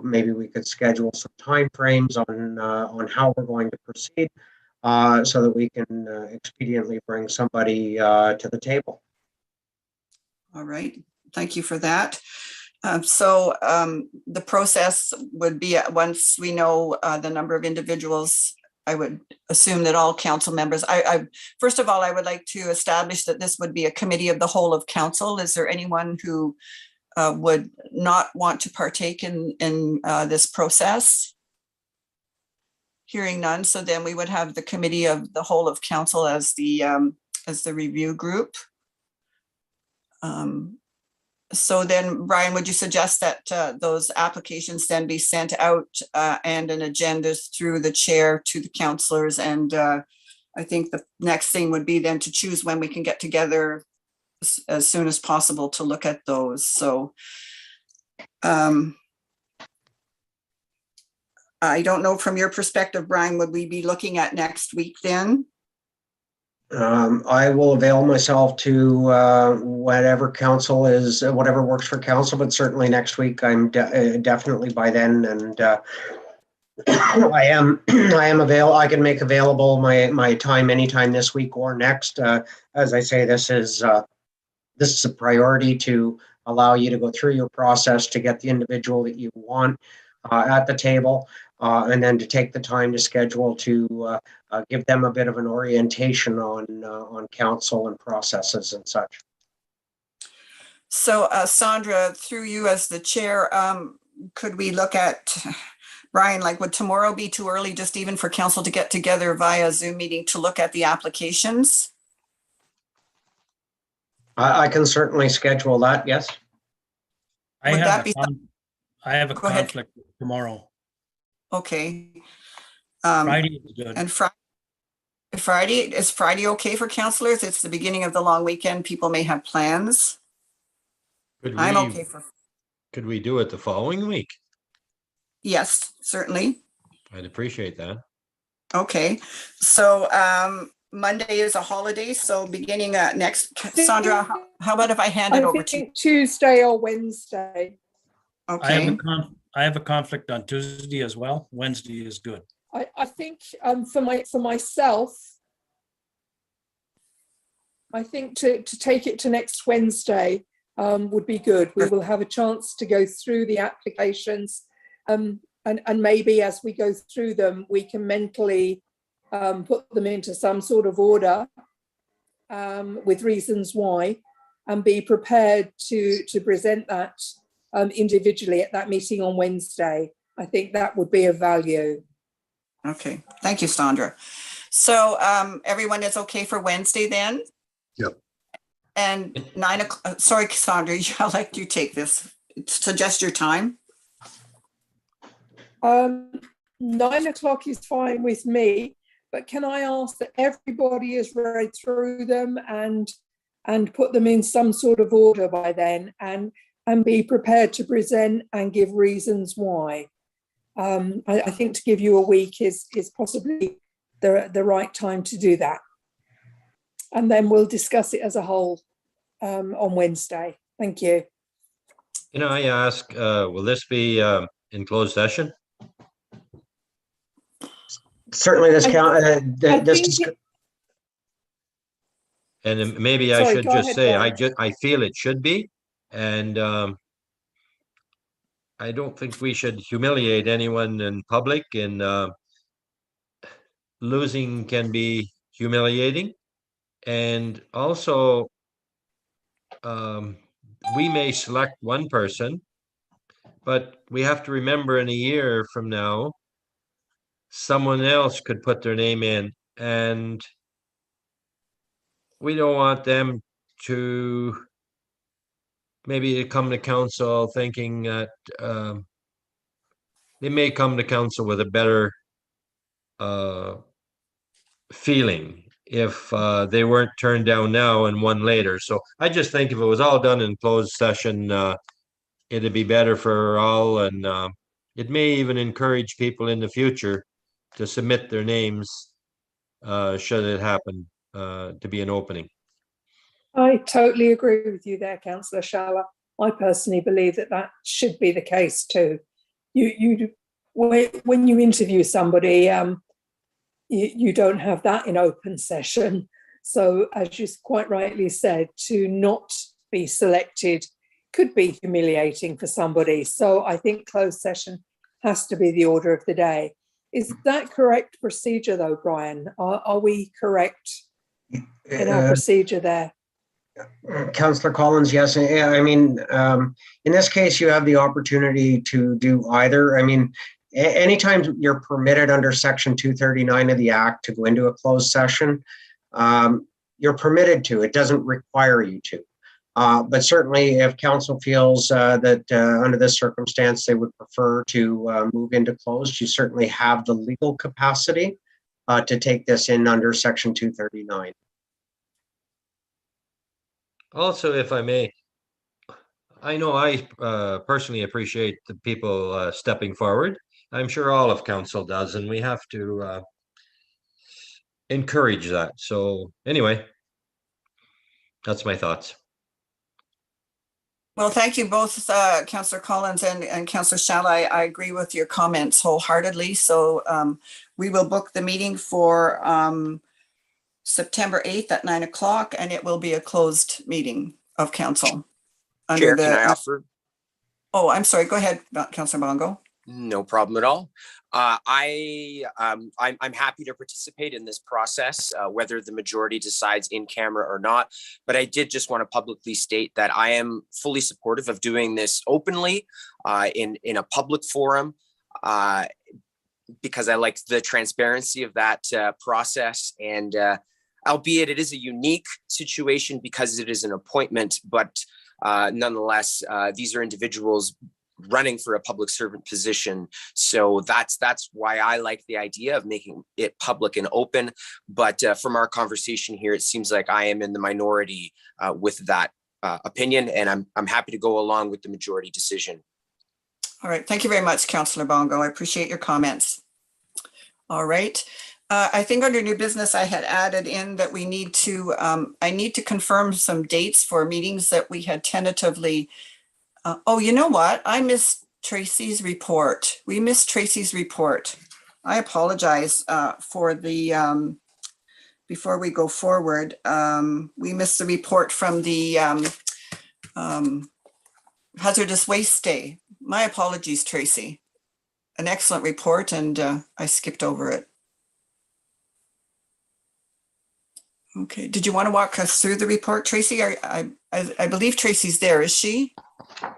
maybe we could schedule some timeframes on how we're going to proceed so that we can expediently bring somebody to the table. All right, thank you for that. So the process would be once we know the number of individuals, I would assume that all council members, first of all, I would like to establish that this would be a committee of the whole of council. Is there anyone who would not want to partake in this process? Hearing none, so then we would have the committee of the whole of council as the review group. So then, Brian, would you suggest that those applications then be sent out and an agenda through the chair to the councillors? And I think the next thing would be then to choose when we can get together as soon as possible to look at those. So I don't know from your perspective, Brian, would we be looking at next week then? I will avail myself to whatever council is, whatever works for council, but certainly next week I'm definitely by then. And I am available. I can make available my time anytime this week or next. As I say, this is a priority to allow you to go through your process to get the individual that you want at the table. And then to take the time to schedule to give them a bit of an orientation on council and processes and such. So Sandra, through you as the chair, could we look at, Brian, like would tomorrow be too early just even for council to get together via Zoom meeting to look at the applications? I can certainly schedule that, yes. I Would have that be a Go ahead. conflict tomorrow. Okay. Friday is good. And is Friday okay for councillors? It's the beginning of the long weekend. People may have plans. I'm okay for. Could we do it the following week? Yes, certainly. I'd appreciate that. Okay, so Monday is a holiday, so beginning next, Sandra, how about if I hand it over to you? Tuesday or Wednesday. Okay, I have a conflict on Tuesday as well. Wednesday is good. I think for myself, I think to take it to next Wednesday would be good. We will have a chance to go through the applications and maybe as we go through them, we can mentally put them into some sort of order with reasons why, and be prepared to present that individually at that meeting on Wednesday. I think that would be of value. okay, thank you, Sandra. So everyone is okay for Wednesday then? Yep. And 9 o'clock, sorry, Sandra, I'll let you take this. Suggest your time. 9 o'clock is fine with me, but can I ask that everybody is read through them and put them in some sort of order by then and be prepared to present and give reasons why. I think to give you a week is possibly the right time to do that. And then we'll discuss it as a whole on Wednesday. Thank you. Can I ask, will this be in closed session? Certainly this I- count, I this, think it- And then maybe I Sorry, should go just ahead, say, Brian. I feel it should be. And I don't think we should humiliate anyone in public, and losing can be humiliating. And also, we may select one person, but we have to remember in a year from now, someone else could put their name in, and we don't want them to maybe come to council thinking that they may come to council with a better feeling if they weren't turned down now and won later. So I just think if it was all done in closed session, it'd be better for all, and it may even encourage people in the future to submit their names should it happen to be an opening. I totally agree with you there, Councillor Schaller. I personally believe that that should be the case too. When you interview somebody, you don't have that in open session. So as you quite rightly said, to not be selected could be humiliating for somebody. So I think closed session has to be the order of the day. Is that correct procedure though, Brian? Are we correct in our procedure there? Councillor Collins, yes. I mean, in this case, you have the opportunity to do either. I mean, anytime you're permitted under Section 239 of the Act to go into a closed session, you're permitted to. It doesn't require you to. But certainly, if council feels that under this circumstance they would prefer to move into closed, you certainly have the legal capacity to take this in under Section 239. Also, if I may, I know I personally appreciate the people stepping forward. I'm sure all of council does, and we have to encourage that. So anyway, that's my thoughts. Well, thank you both, Councillor Collins and Councillor Schaller. I agree with your comments wholeheartedly. So we will book the meeting for September 8th at 9 o'clock, and it will be a closed meeting of council. Chair, can I offer? Oh, I'm sorry. Go ahead, Councillor Bongo. No problem at all. I'm happy to participate in this process, whether the majority decides in camera or not. But I did just want to publicly state that I am fully supportive of doing this openly in a public forum, because I like the transparency of that process. And albeit it is a unique situation because it is an appointment, but nonetheless, these are individuals running for a public servant position. So that's why I like the idea of making it public and open. But from our conversation here, it seems like I am in the minority with that opinion, and I'm happy to go along with the majority decision. All right. Thank you very much, Councillor Bongo. I appreciate your comments. All right. I think under new business, I had added in that we need to, I need to confirm some dates for meetings that we had tentatively. Oh, you know what? I missed Tracy's report. We missed Tracy's report. I apologize for the, before we go forward, we missed the report from the Hazardous Waste Day. My apologies, Tracy. An excellent report, and I skipped over it. Okay, did you want to walk us through the report, Tracy? I believe Tracy's there, is she? Or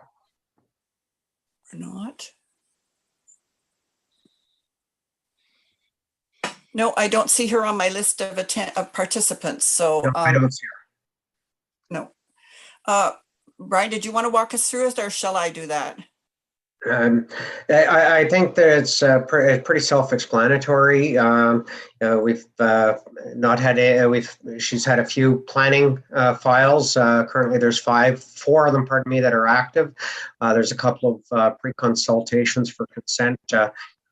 not? No, I don't see her on my list of participants, so. No, I don't see her. No. Brian, did you want to walk us through it, or shall I do that? I think that it's pretty self-explanatory. We've not had she's had a few planning files. Currently, there's four of them, pardon me, that are active. There's a couple of pre-consultations for consent.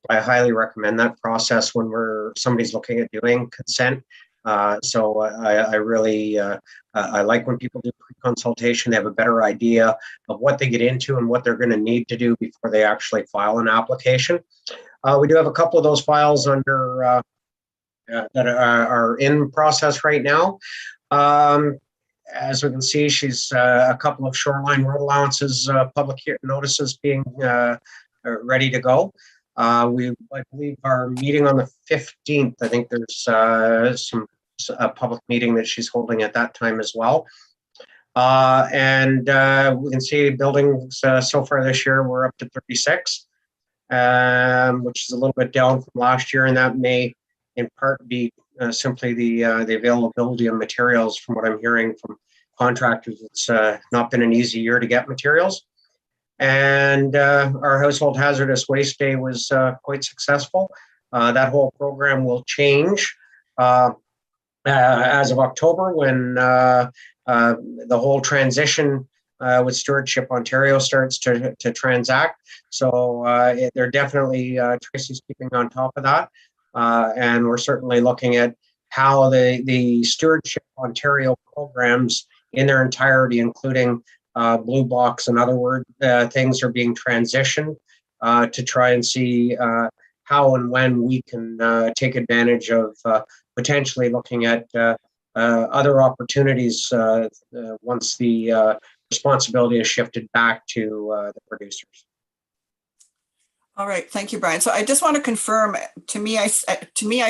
I highly recommend that process when somebody's looking at doing consent. So I really, I like when people do pre-consultation, they have a better idea of what they get into and what they're going to need to do before they actually file an application. We do have a couple of those files under that are in process right now. As we can see, she's a couple of shoreline road allowances, public notices being ready to go. I believe, our meeting on the 15th. I think there's a public meeting that she's holding at that time as well. And we can see buildings so far this year, we're up to 36, which is a little bit down from last year, and that may in part be simply the availability of materials. From what I'm hearing from contractors, it's not been an easy year to get materials. And our household hazardous waste day was quite successful. That whole program will change as of October, when the whole transition with Stewardship Ontario starts to transact. So they're definitely, Tracy's keeping on top of that. And we're certainly looking at how the Stewardship Ontario programs in their entirety, including Blue Box and other things, are being transitioned to try and see how and when we can take advantage of potentially looking at other opportunities once the responsibility is shifted back to the producers. All right, thank you, Brian. So I just want to confirm, to me, I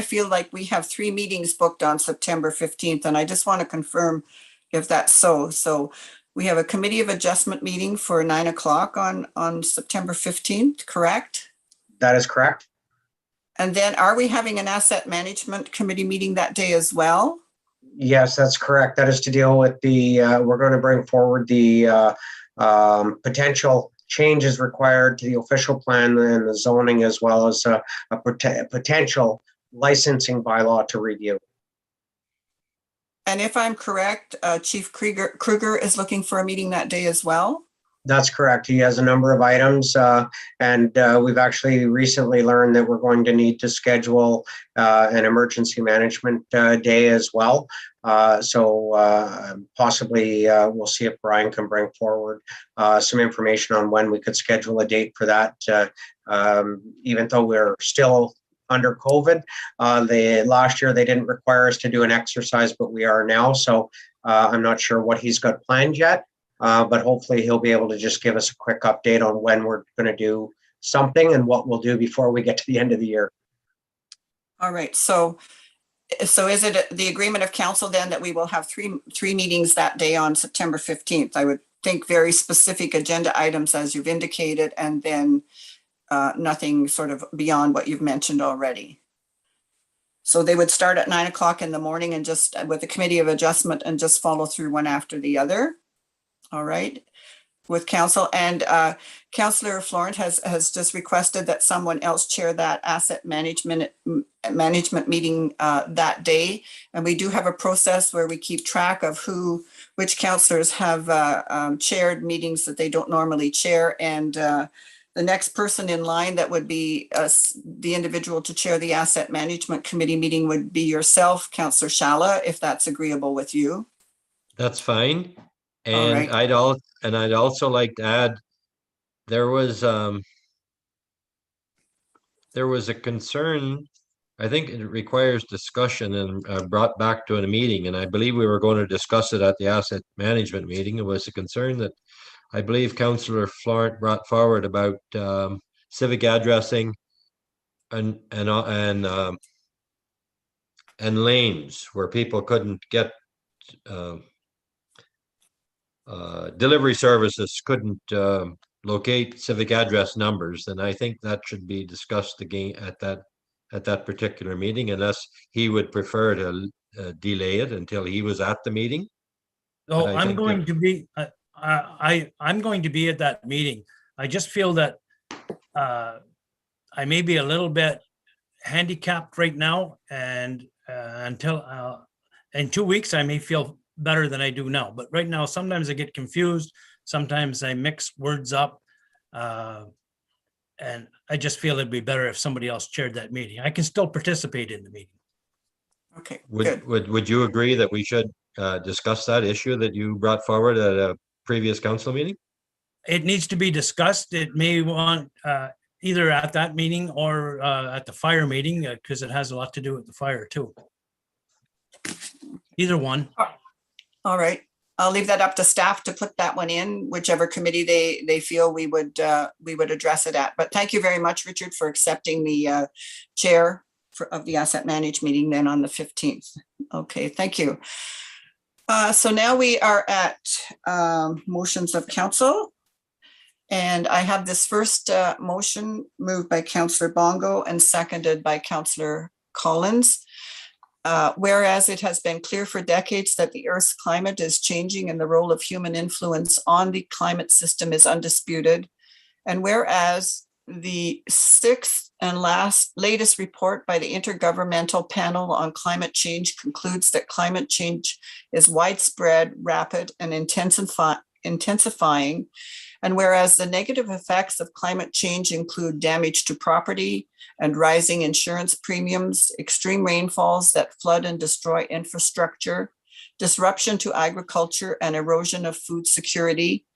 feel like we have 3 meetings booked on September 15th, and I just want to confirm if that's so. So we have a committee of adjustment meeting for 9 o'clock on September 15th, correct? That is correct. And then are we having an asset management committee meeting that day as well? Yes, that's correct. That is to deal with we're going to bring forward the potential changes required to the official plan and the zoning, as well as a potential licensing bylaw to review. And if I'm correct, Chief Kruger is looking for a meeting that day as well? That's correct. He has a number of items, and we've actually recently learned that we're going to need to schedule an emergency management day as well. So possibly we'll see if Brian can bring forward some information on when we could schedule a date for that. Even though we're still under COVID, last year they didn't require us to do an exercise, but we are now. So I'm not sure what he's got planned yet. But hopefully he'll be able to just give us a quick update on when we're going to do something and what we'll do before we get to the end of the year. All right. So is it the agreement of council then that we will have three meetings that day on September 15th? I would think very specific agenda items as you've indicated, and then nothing sort of beyond what you've mentioned already. So they would start at 9 o'clock in the morning and just with the committee of adjustment and just follow through one after the other. All right, with council, and Councillor Florent has just requested that someone else chair that asset management meeting that day. And we do have a process where we keep track of which councillors have chaired meetings that they don't normally chair. And the next person in line that would be the individual to chair the asset management committee meeting would be yourself, Councillor Shala, if that's agreeable with you. That's fine. And right. I'd also like to add, there was a concern. I think it requires discussion and brought back to a meeting. And I believe we were going to discuss it at the asset management meeting. It was a concern that I believe Councillor Florent brought forward about civic addressing and lanes where people couldn't get delivery services couldn't locate civic address numbers, and I think that should be discussed again at that particular meeting, unless he would prefer to delay it until he was at the meeting. So I'm going to be I'm going to be at that meeting. I just feel that I may be a little bit handicapped right now, and until in 2 weeks I may feel better than I do now. But right now, sometimes I get confused. Sometimes I mix words up. And I just feel it'd be better if somebody else chaired that meeting. I can still participate in the meeting. Okay, good. Would you agree that we should discuss that issue that you brought forward at a previous council meeting? It needs to be discussed. It may want either at that meeting or at the fire meeting, because it has a lot to do with the fire too. Either one. All right. I'll leave that up to staff to put that one in, whichever committee they feel we would address it at. But thank you very much, Richard, for accepting the chair of the asset management meeting then on the 15th. Okay, thank you. So now we are at motions of council. And I have this first motion moved by Councillor Bongo and seconded by Councillor Collins. Whereas it has been clear for decades that the Earth's climate is changing and the role of human influence on the climate system is undisputed. And whereas the sixth and latest report by the Intergovernmental Panel on Climate Change concludes that climate change is widespread, rapid, and intensifying. And whereas the negative effects of climate change include damage to property and rising insurance premiums, extreme rainfalls that flood and destroy infrastructure, disruption to agriculture and erosion of food security,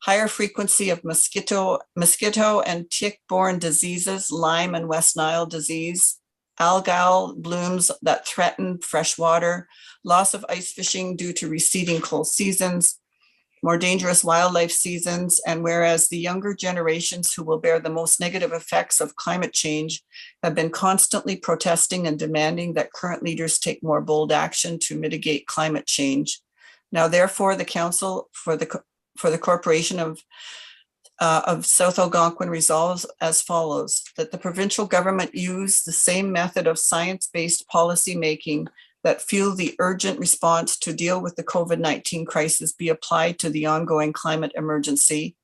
higher frequency of mosquito and tick-borne diseases, Lyme and West Nile disease, algal blooms that threaten freshwater, loss of ice fishing due to receding cold seasons, more dangerous wildlife seasons, and whereas the younger generations who will bear the most negative effects of climate change have been constantly protesting and demanding that current leaders take more bold action to mitigate climate change. Now, therefore, the Council for the Corporation of South Algonquin resolves as follows: that the provincial government use the same method of science-based policy making that fuel the urgent response to deal with the COVID-19 crisis be applied to the ongoing climate emergency.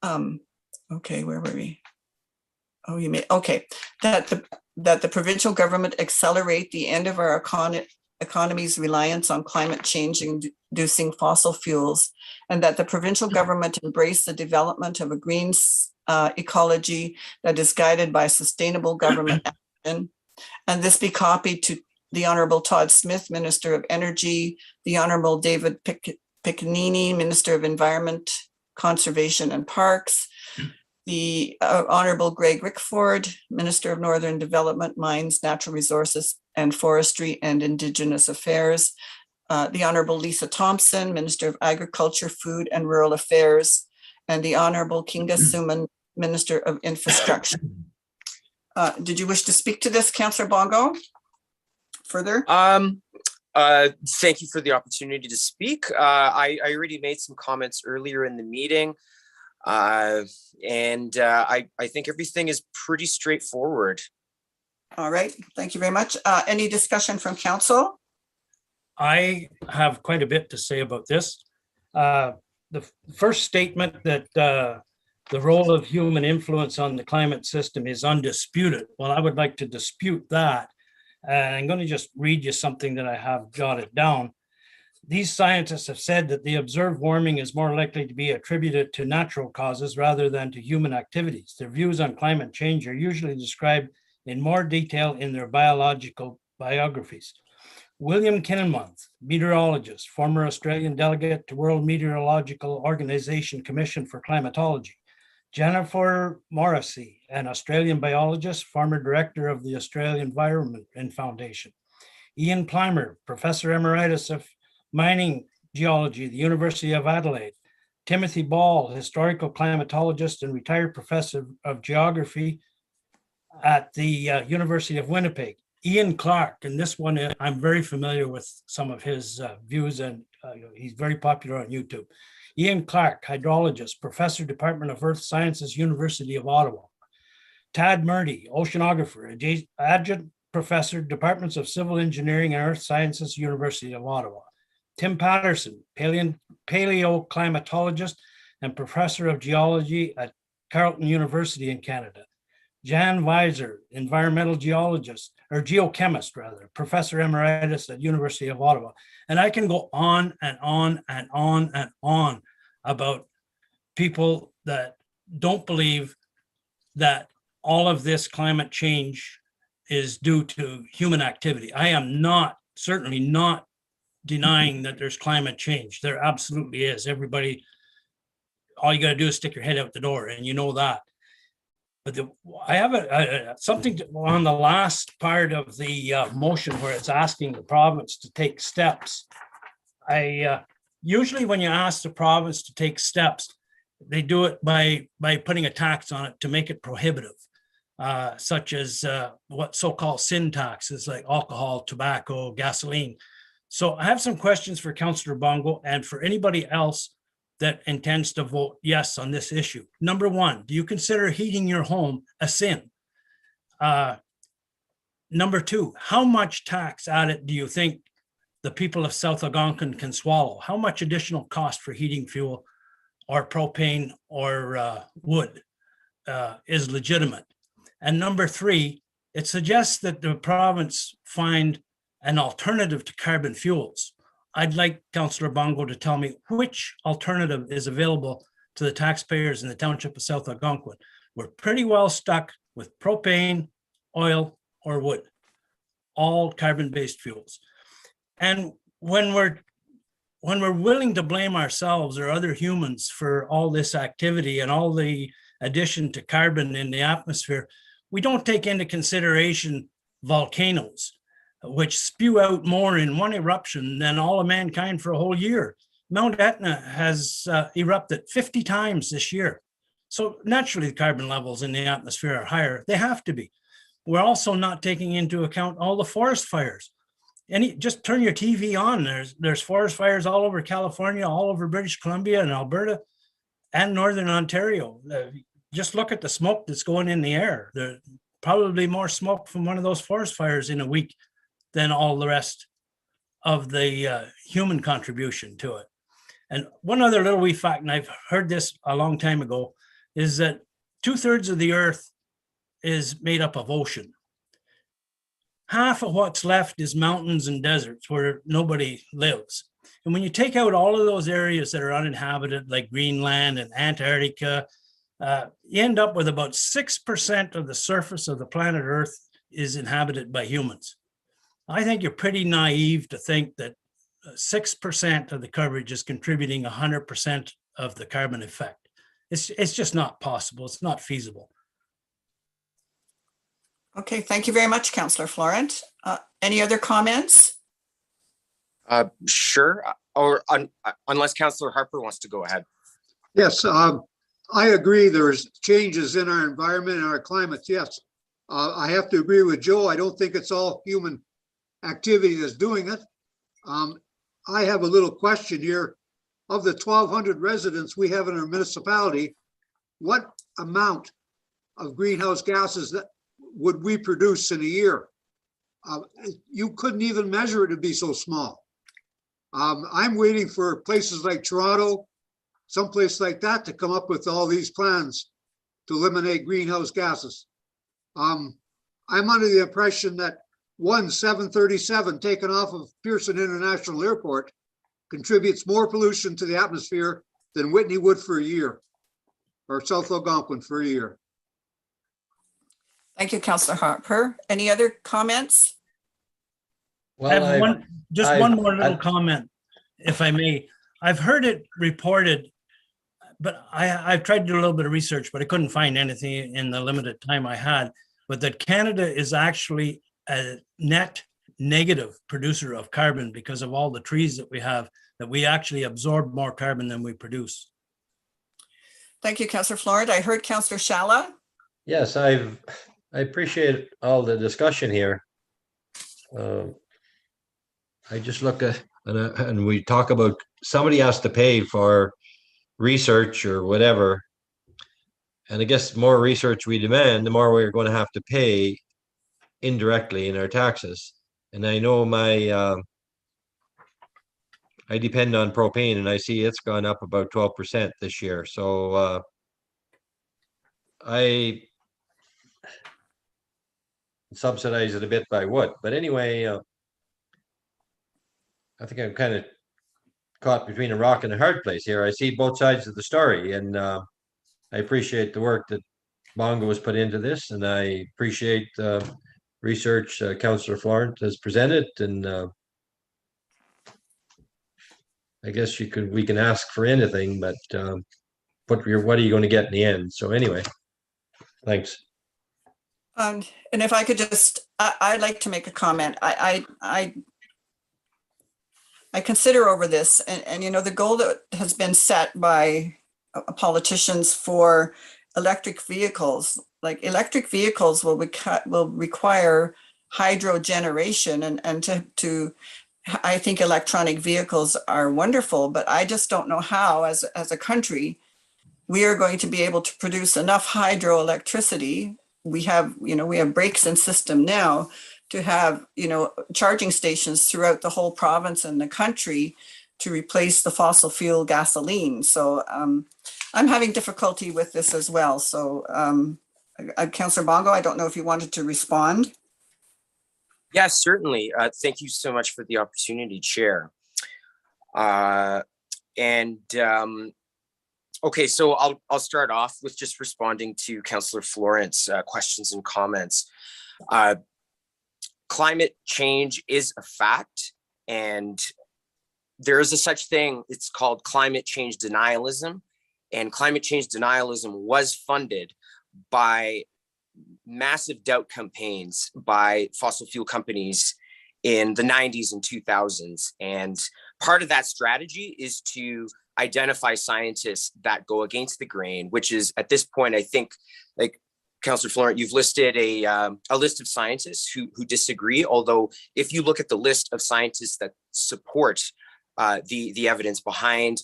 Okay, where were we? Oh, you may, okay. That the provincial government accelerate the end of our economy's reliance on climate change inducing fossil fuels, and that the provincial government embrace the development of a green ecology that is guided by sustainable government action. And this be copied to the Honorable Todd Smith, Minister of Energy, the Honorable David Piccinini, Minister of Environment, Conservation and Parks, the Honorable Greg Rickford, Minister of Northern Development, Mines, Natural Resources and Forestry and Indigenous Affairs, the Honorable Lisa Thompson, Minister of Agriculture, Food and Rural Affairs, and the Honorable Kinga Suman, Minister of Infrastructure. Did you wish to speak to this, Councillor Bongo? Further? Thank you for the opportunity to speak. I already made some comments earlier in the meeting, and I think everything is pretty straightforward. All right, thank you very much. Any discussion from council? I have quite a bit to say about this. The first statement that the role of human influence on the climate system is undisputed. Well, I would like to dispute that. And I'm going to just read you something that I have jotted down. These scientists have said that the observed warming is more likely to be attributed to natural causes rather than to human activities. Their views on climate change are usually described in more detail in their biological biographies. William Kinnenmuth, meteorologist, former Australian delegate to World Meteorological Organization Commission for Climatology. Jennifer Morrissey, an Australian biologist, former director of the Australian Environment Foundation. Ian Plimer, professor emeritus of mining geology, the University of Adelaide. Timothy Ball, historical climatologist and retired professor of geography at the University of Winnipeg. Ian Clark, and this one I'm very familiar with some of his views, and he's very popular on YouTube. Ian Clark, hydrologist, professor, Department of Earth Sciences, University of Ottawa. Tad Murdy, oceanographer, adjunct professor, Departments of Civil Engineering and Earth Sciences, University of Ottawa. Tim Patterson, paleoclimatologist and professor of geology at Carleton University in Canada. Jan Weiser, environmental geologist, or geochemist rather, professor emeritus at University of Ottawa. And I can go on and on and on and on about people that don't believe that all of this climate change is due to human activity. I am certainly not denying that there's climate change. There absolutely is. Everybody, all you got to do is stick your head out the door, and you know that. But I have something on the last part of the motion where it's asking the province to take steps. Usually when you ask the province to take steps, they do it by putting a tax on it to make it prohibitive, such as what so-called sin taxes like alcohol, tobacco, gasoline. So I have some questions for Councillor Bongo and for anybody else that intends to vote yes on this issue. Number one, do you consider heating your home a sin? Number two, how much tax added do you think the people of South Algonquin can swallow? How much additional cost for heating fuel or propane or wood is legitimate? And number three, it suggests that the province find an alternative to carbon fuels. I'd like Councillor Bongo to tell me which alternative is available to the taxpayers in the township of South Algonquin. We're pretty well stuck with propane, oil, or wood, all carbon-based fuels. And when we're willing to blame ourselves or other humans for all this activity and all the addition to carbon in the atmosphere, we don't take into consideration volcanoes, which spew out more in one eruption than all of mankind for a whole year. Mount Etna has erupted 50 times this year. So naturally, the carbon levels in the atmosphere are higher. They have to be. We're also not taking into account all the forest fires. Just turn your TV on. There's forest fires all over California, all over British Columbia and Alberta and Northern Ontario. Just look at the smoke that's going in the air. There's probably more smoke from one of those forest fires in a week than all the rest of the human contribution to it. And one other little wee fact, and I've heard this a long time ago, is that 2/3 of the earth is made up of ocean. Half of what's left is mountains and deserts where nobody lives. And when you take out all of those areas that are uninhabited, like Greenland and Antarctica, you end up with about 6% of the surface of the planet Earth is inhabited by humans. I think you're pretty naive to think that 6% of the coverage is contributing 100% of the carbon effect. It's just not possible. It's not feasible. Okay, thank you very much, Councillor Florent. Any other comments? Sure, or unless Councillor Harper wants to go ahead. Yes, I agree. There's changes in our environment and our climate. Yes, I have to agree with Joe. I don't think it's all human activity that's doing it. I have a little question here. Of the 1,200 residents we have in our municipality, what amount of greenhouse gases that would we produce in a year? You couldn't even measure it to be so small. I'm waiting for places like Toronto, someplace like that, to come up with all these plans to eliminate greenhouse gases. I'm under the impression that 737 taken off of Pearson International Airport contributes more pollution to the atmosphere than Whitney would for a year, or South Algonquin for a year. Thank you, Councillor Harper. Any other comments? Well, one more little comment, if I may. I've heard it reported, but I've tried to do a little bit of research, but I couldn't find anything in the limited time I had, but that Canada is actually a net negative producer of carbon because of all the trees that we have, that we actually absorb more carbon than we produce. Thank you, Councillor Florent. I heard Councillor Shala. Yes, I appreciate all the discussion here. I just look at, and we talk about somebody has to pay for research or whatever. And I guess the more research we demand, the more we're going to have to pay indirectly in our taxes. And I know I depend on propane, and I see it's gone up about 12% this year. So I subsidize it a bit by wood. But anyway, I think I'm kind of caught between a rock and a hard place here. I see both sides of the story, and I appreciate the work that Bongo has put into this, and I appreciate research Councillor Florent has presented, and I guess we can ask for anything, but what are you going to get in the end? So anyway, thanks. And if I could just, I'd like to make a comment. I consider over this, and you know, the goal that has been set by politicians for electric vehicles, like electric vehicles will require hydro generation, and to I think electronic vehicles are wonderful, but I just don't know how, as a country, we are going to be able to produce enough hydroelectricity. We have breaks in system now to have, charging stations throughout the whole province and the country to replace the fossil fuel gasoline. So I'm having difficulty with this as well. So Councillor Bongo, I don't know if you wanted to respond. Yes, certainly. Thank you so much for the opportunity, Chair. Okay, so I'll start off with just responding to Councillor Florent's questions and comments. Climate change is a fact, and there is a such thing. It's called climate change denialism, and climate change denialism was funded by massive doubt campaigns by fossil fuel companies in the 90s and 2000s. And part of that strategy is to identify scientists that go against the grain, which is at this point, I think, like Councillor Florent, you've listed a list of scientists who disagree. Although if you look at the list of scientists that support the evidence behind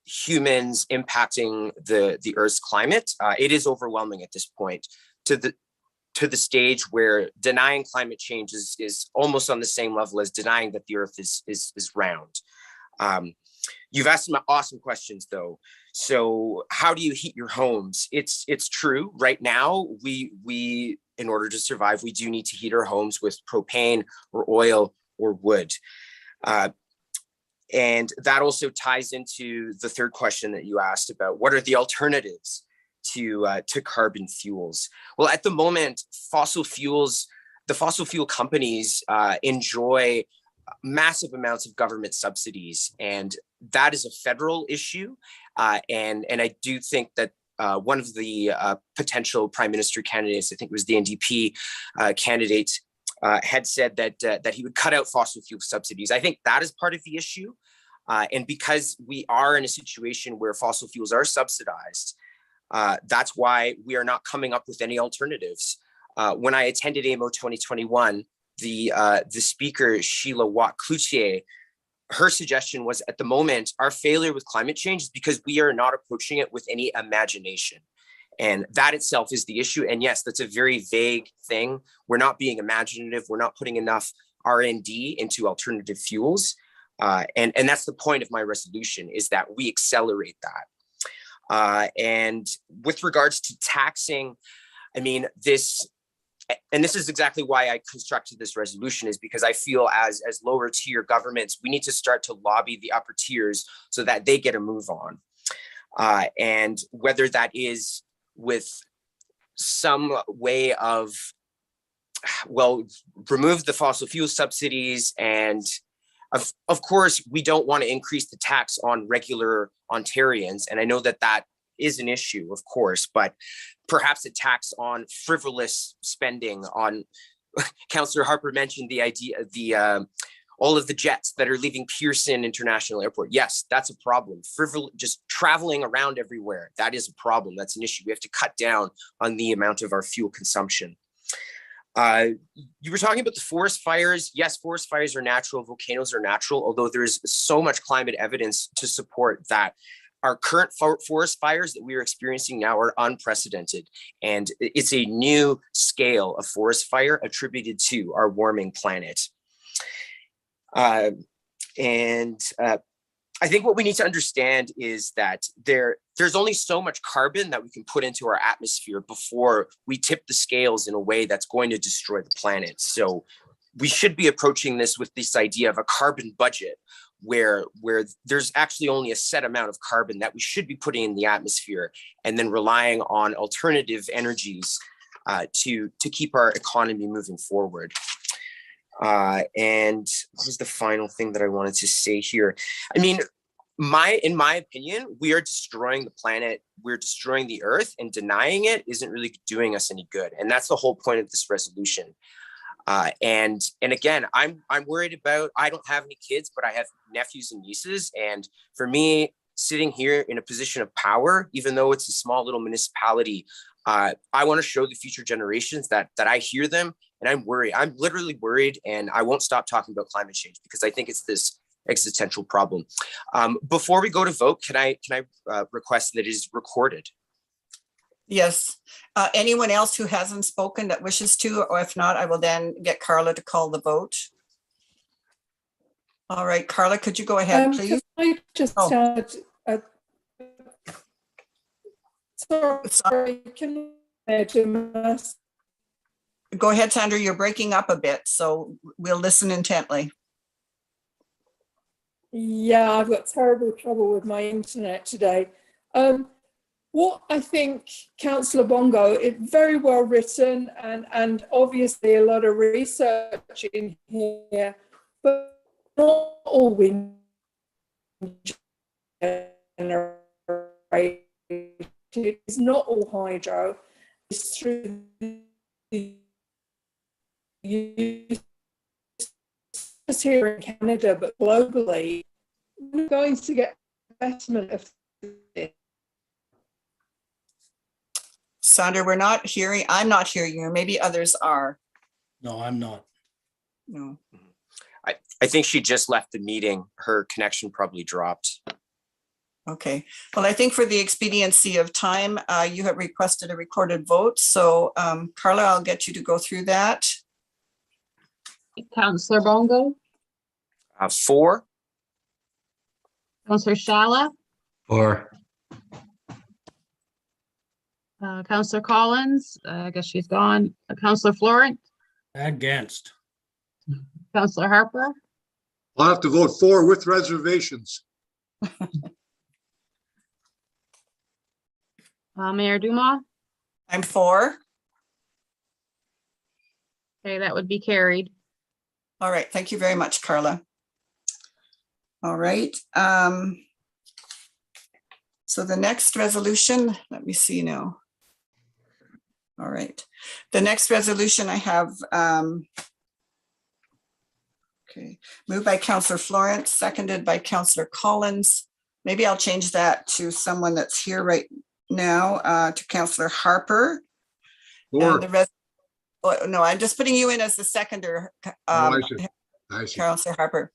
humans impacting the Earth's climate, it is overwhelming at this point, to the stage where denying climate change is almost on the same level as denying that the Earth is round. You've asked some awesome questions, though. So how do you heat your homes? It's true. Right now, we in order to survive, we do need to heat our homes with propane or oil or wood. And that also ties into the third question that you asked about what are the alternatives to carbon fuels. Well, at the moment, the fossil fuel companies enjoy massive amounts of government subsidies, and that is a federal issue. And I do think that one of the potential prime minister candidates, I think it was the NDP candidate, had said that he would cut out fossil fuel subsidies. I think that is part of the issue. And because we are in a situation where fossil fuels are subsidized, that's why we are not coming up with any alternatives. When I attended AMO 2021, the speaker, Sheila Watt-Cloutier, her suggestion was, at the moment, our failure with climate change is because we are not approaching it with any imagination. And that itself is the issue. And yes, that's a very vague thing. We're not being imaginative. We're not putting enough R&D into alternative fuels. And that's the point of my resolution, is that we accelerate that. And with regards to taxing, I mean, this is exactly why I constructed this resolution, is because I feel as lower tier governments, we need to start to lobby the upper tiers so that they get a move on. And whether that is with some way of, well, remove the fossil fuel subsidies, and of course, we don't want to increase the tax on regular Ontarians. And I know that that is an issue, of course, but perhaps a tax on frivolous spending on, Councillor Harper mentioned the idea of all of the jets that are leaving Pearson International Airport. Yes, that's a problem. Just traveling around everywhere, that is a problem. That's an issue. We have to cut down on the amount of our fuel consumption. You were talking about the forest fires. Yes, forest fires are natural. Volcanoes are natural, although there's so much climate evidence to support that. Our current forest fires that we are experiencing now are unprecedented, and it's a new scale of forest fire attributed to our warming planet. I think what we need to understand is that there's only so much carbon that we can put into our atmosphere before we tip the scales in a way that's going to destroy the planet. So we should be approaching this with this idea of a carbon budget, where there's actually only a set amount of carbon that we should be putting in the atmosphere, and then relying on alternative energies to keep our economy moving forward. And what was the final thing that I wanted to say here? I mean, in my opinion, we are destroying the planet, we're destroying the earth, and denying it isn't really doing us any good. And that's the whole point of this resolution. And again, I'm worried about, I don't have any kids, but I have nephews and nieces. And for me, sitting here in a position of power, even though it's a small little municipality, I want to show the future generations that I hear them, and I'm worried. I'm literally worried, and I won't stop talking about climate change because I think it's this existential problem. Before we go to vote, can I request that it is recorded? Yes. Anyone else who hasn't spoken that wishes to, or if not, I will then get Carla to call the vote. All right, Carla, could you go ahead, please? Can I just add, sorry, can I just Go ahead, Sandra, you're breaking up a bit, so we'll listen intently. Yeah, I've got terrible trouble with my internet today. What I think, Councillor Bongo, it's very well written and obviously a lot of research in here, but not all wind generated. It's not all hydro. It's through the use here in Canada, but globally, we're going to get investment of this. Sandra, we're not hearing, I'm not hearing you, maybe others are. No, I'm not. No. I think she just left the meeting. Her connection probably dropped. Okay, well, I think for the expediency of time, you have requested a recorded vote. So Carla, I'll get you to go through that. Councillor Bongo, 4. Councillor Shala, Or Councillor Collins, I guess she's gone. Councillor Florent, Against. Councillor Harper, I'll have to vote for with reservations. Mayor Dumas. I'm for. Okay, that would be carried. All right, thank you very much, Carla. All right. So the next resolution, let me see now. All right, the next resolution I have, okay, moved by Councillor Florence, seconded by Councillor Collins. Maybe I'll change that to someone that's here right now, to Councillor Harper. Or, And the rest, oh, no, I'm just putting you in as the seconder, I see. Councillor Harper.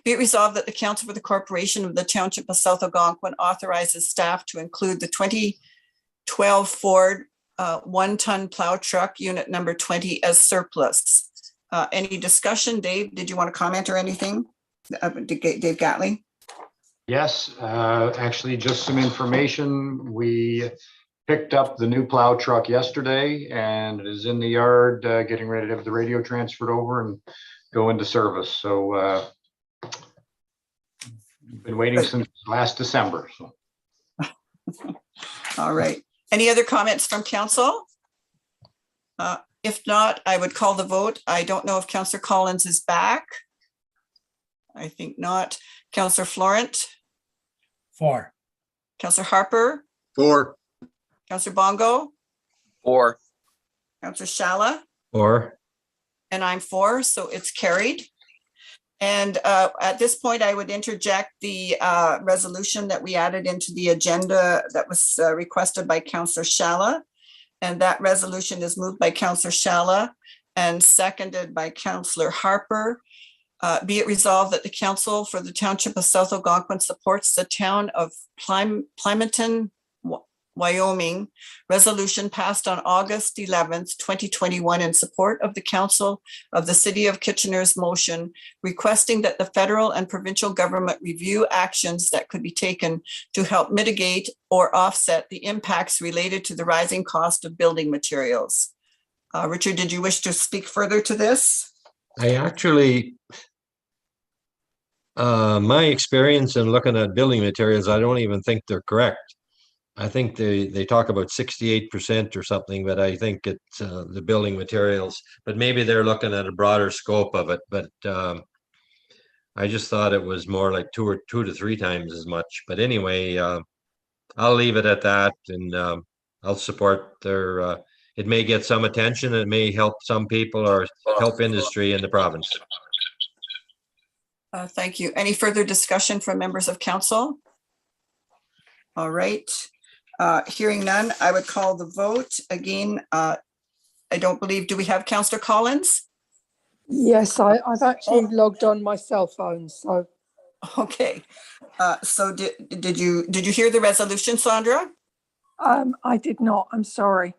Be it resolved that the Council for the Corporation of the Township of South Algonquin authorizes staff to include the 2012 Ford 1-ton plow truck unit number 20 as surplus. Any discussion? Dave, did you want to comment or anything? Dave Gatley? Yes, actually just some information. We picked up the new plow truck yesterday and it is in the yard, getting ready to have the radio transferred over and go into service. So been waiting since last December. So. All right. Any other comments from council? If not, I would call the vote. I don't know if Councillor Collins is back. I think not. Councillor Florent? For. Councillor Harper? For, Councillor Bongo? 4. Councillor Shala? or And I'm for, so it's carried. And at this point, I would interject the resolution that we added into the agenda that was requested by Councillor Shala. And that resolution is moved by Councillor Shala and seconded by Councillor Harper. Be it resolved that the Council for the Township of South Algonquin supports the town of Plymonton, Wyoming, resolution passed on August 11th, 2021 in support of the Council of the City of Kitchener's motion requesting that the federal and provincial government review actions that could be taken to help mitigate or offset the impacts related to the rising cost of building materials. Richard, did you wish to speak further to this? I actually, my experience in looking at building materials, I don't even think they're correct. I think they talk about 68% or something, but I think it's the building materials, but maybe they're looking at a broader scope of it, but I just thought it was more like two to three times as much. But anyway, I'll leave it at that, and I'll support their, it may get some attention, it may help some people or help industry in the province. Thank you. Any further discussion from members of council? All right. Hearing none, I would call the vote. Again, I don't believe, do we have Councillor Collins? Yes, I've actually logged on my cell phone, so. Okay. So did you hear the resolution, Sandra? I did not, I'm sorry.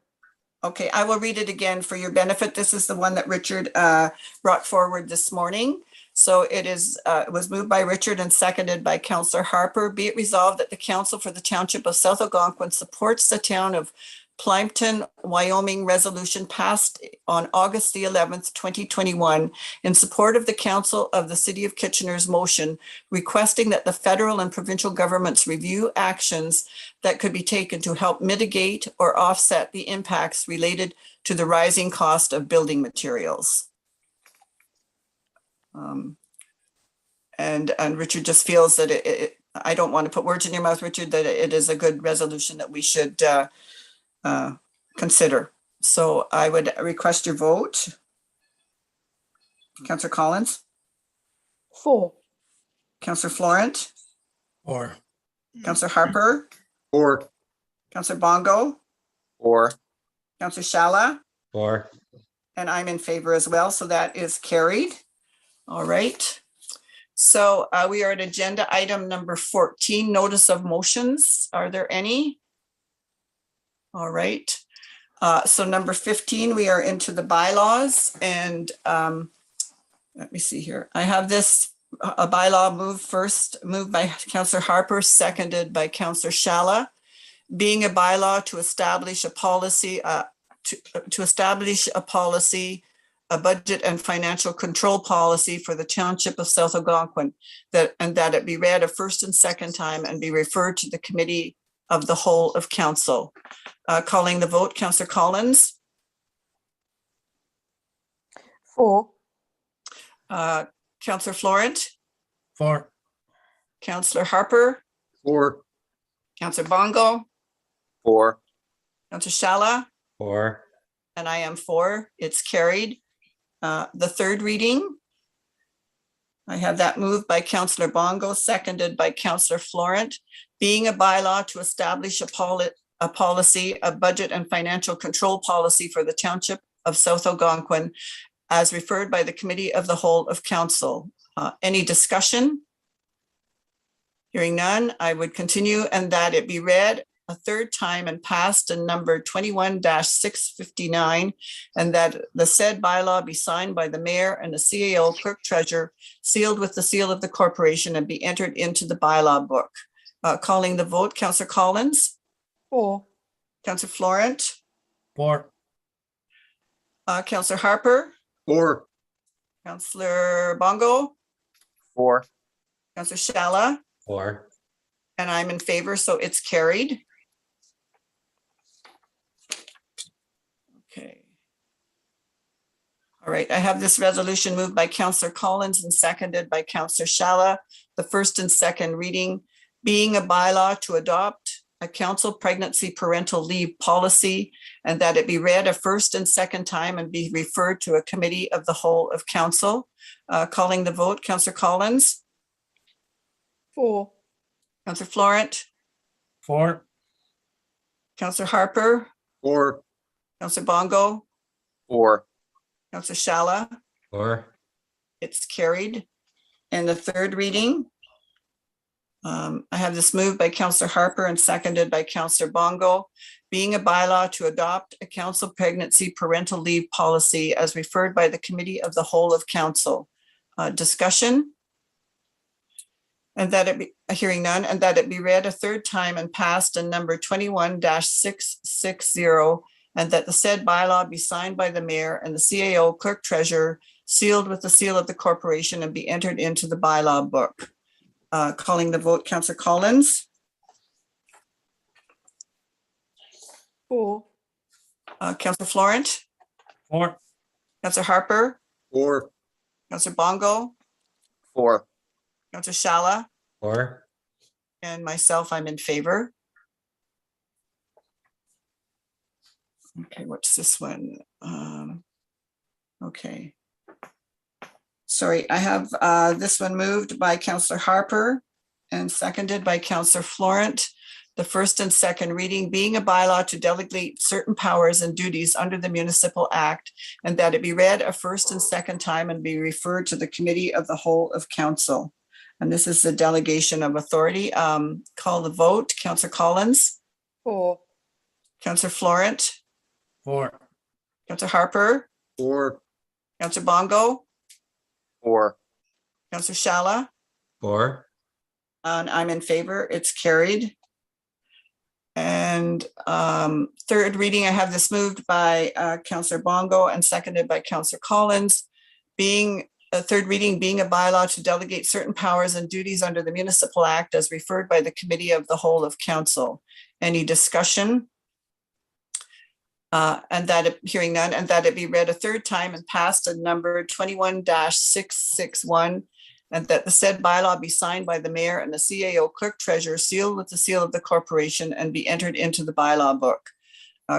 Okay, I will read it again for your benefit. This is the one that Richard brought forward this morning. So it was moved by Richard and seconded by Councillor Harper. Be it resolved that the Council for the Township of South Algonquin supports the Town of Plympton, Wyoming resolution passed on August the 11th, 2021 in support of the Council of the City of Kitchener's motion requesting that the federal and provincial governments review actions that could be taken to help mitigate or offset the impacts related to the rising cost of building materials. And Richard just feels that I don't want to put words in your mouth, Richard, that it is a good resolution that we should consider. So I would request your vote. Councillor Collins, For. Councillor Florent, Or Councillor Harper, Or, Councillor Bongo, Or, Councillor Shala, Or, and I'm in favor as well. So that is carried. All right. So we are at agenda item number 14, notice of motions. Are there any? All right. So number 15, we are into the bylaws, and let me see here. I have this a bylaw moved by Councillor Harper, seconded by Councillor Shala, being a bylaw to establish a policy, a budget and financial control policy for the Township of South Algonquin, that it be read a first and second time and be referred to the Committee of the Whole of Council. Calling the vote, Councillor Collins. For. Councillor Florent, for, Councillor Harper, or, Councillor Bongo, or, Councillor Shala, or, and I am for. It's carried. The third reading, I have that moved by Councillor Bongo, seconded by Councillor Florent, being a bylaw to establish a policy, a budget and financial control policy for the Township of South Algonquin, as referred by the Committee of the Whole of Council. Any discussion? Hearing none, I would continue, and that it be read a third time and passed in number 21-659, and that the said bylaw be signed by the mayor and the CAO clerk treasurer, sealed with the seal of the corporation, and be entered into the bylaw book. Calling the vote, Councillor Collins, For. Councillor Florent, for, Councillor Harper, or, Councillor Bongo, or, Councillor Shala, or, and I'm in favor, so it's carried. Okay. All right, I have this resolution moved by Councillor Collins and seconded by Councillor Shala. The first and second reading, being a bylaw to adopt a council pregnancy parental leave policy, and that it be read a first and second time and be referred to a Committee of the Whole of Council. Calling the vote, Councillor Collins, For. Councillor Florent, for, Councillor Harper, or, Councillor Bongo, or, Councillor Shala. or, It's carried. And the third reading, I have this moved by Councillor Harper and seconded by Councillor Bongo, being a bylaw to adopt a council pregnancy parental leave policy as referred by the Committee of the Whole of Council. Discussion? And that it be, hearing none, and that it be read a third time and passed in number 21-660, and that the said bylaw be signed by the mayor and the CAO clerk treasurer, sealed with the seal of the corporation, and be entered into the bylaw book. Calling the vote, Councillor Collins, four, Councillor Florent, Four. Councillor Harper, Four. Councillor Bongo, 4. Councillor Shala, or, and myself, I'm in favor. Okay, what's this one? Okay. Sorry, I have this one moved by Councillor Harper and seconded by Councillor Florent. The first and second reading being a bylaw to delegate certain powers and duties under the Municipal Act, and that it be read a first and second time and be referred to the Committee of the Whole of Council. And this is the delegation of authority. Call the vote. Councillor Collins, four, Councillor Florent, Four. Councillor Harper, Four. Councillor Bongo, 4. Councillor Shala, or, and I'm in favor. It's carried. And third reading, I have this moved by Councillor Bongo and seconded by Councillor Collins. Being a third reading, being a bylaw to delegate certain powers and duties under the Municipal Act as referred by the Committee of the Whole of Council. Any discussion? And that, hearing none, and that it be read a third time and passed in number 21-661, and that the said bylaw be signed by the mayor and the CAO clerk treasurer, sealed with the seal of the corporation, and be entered into the bylaw book.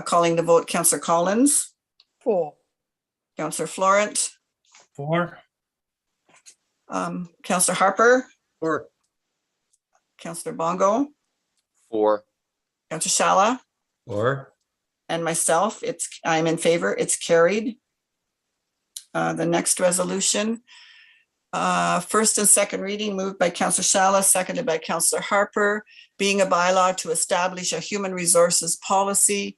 Calling the vote, Councillor Collins, four, Councillor Florent, Four. Councillor Harper, Four. Councillor Bongo, 4. Councillor Shala, or, and myself, I'm in favor. It's carried. The next resolution, first and second reading moved by Councillor Shala, seconded by Councillor Harper, being a bylaw to establish a human resources policy,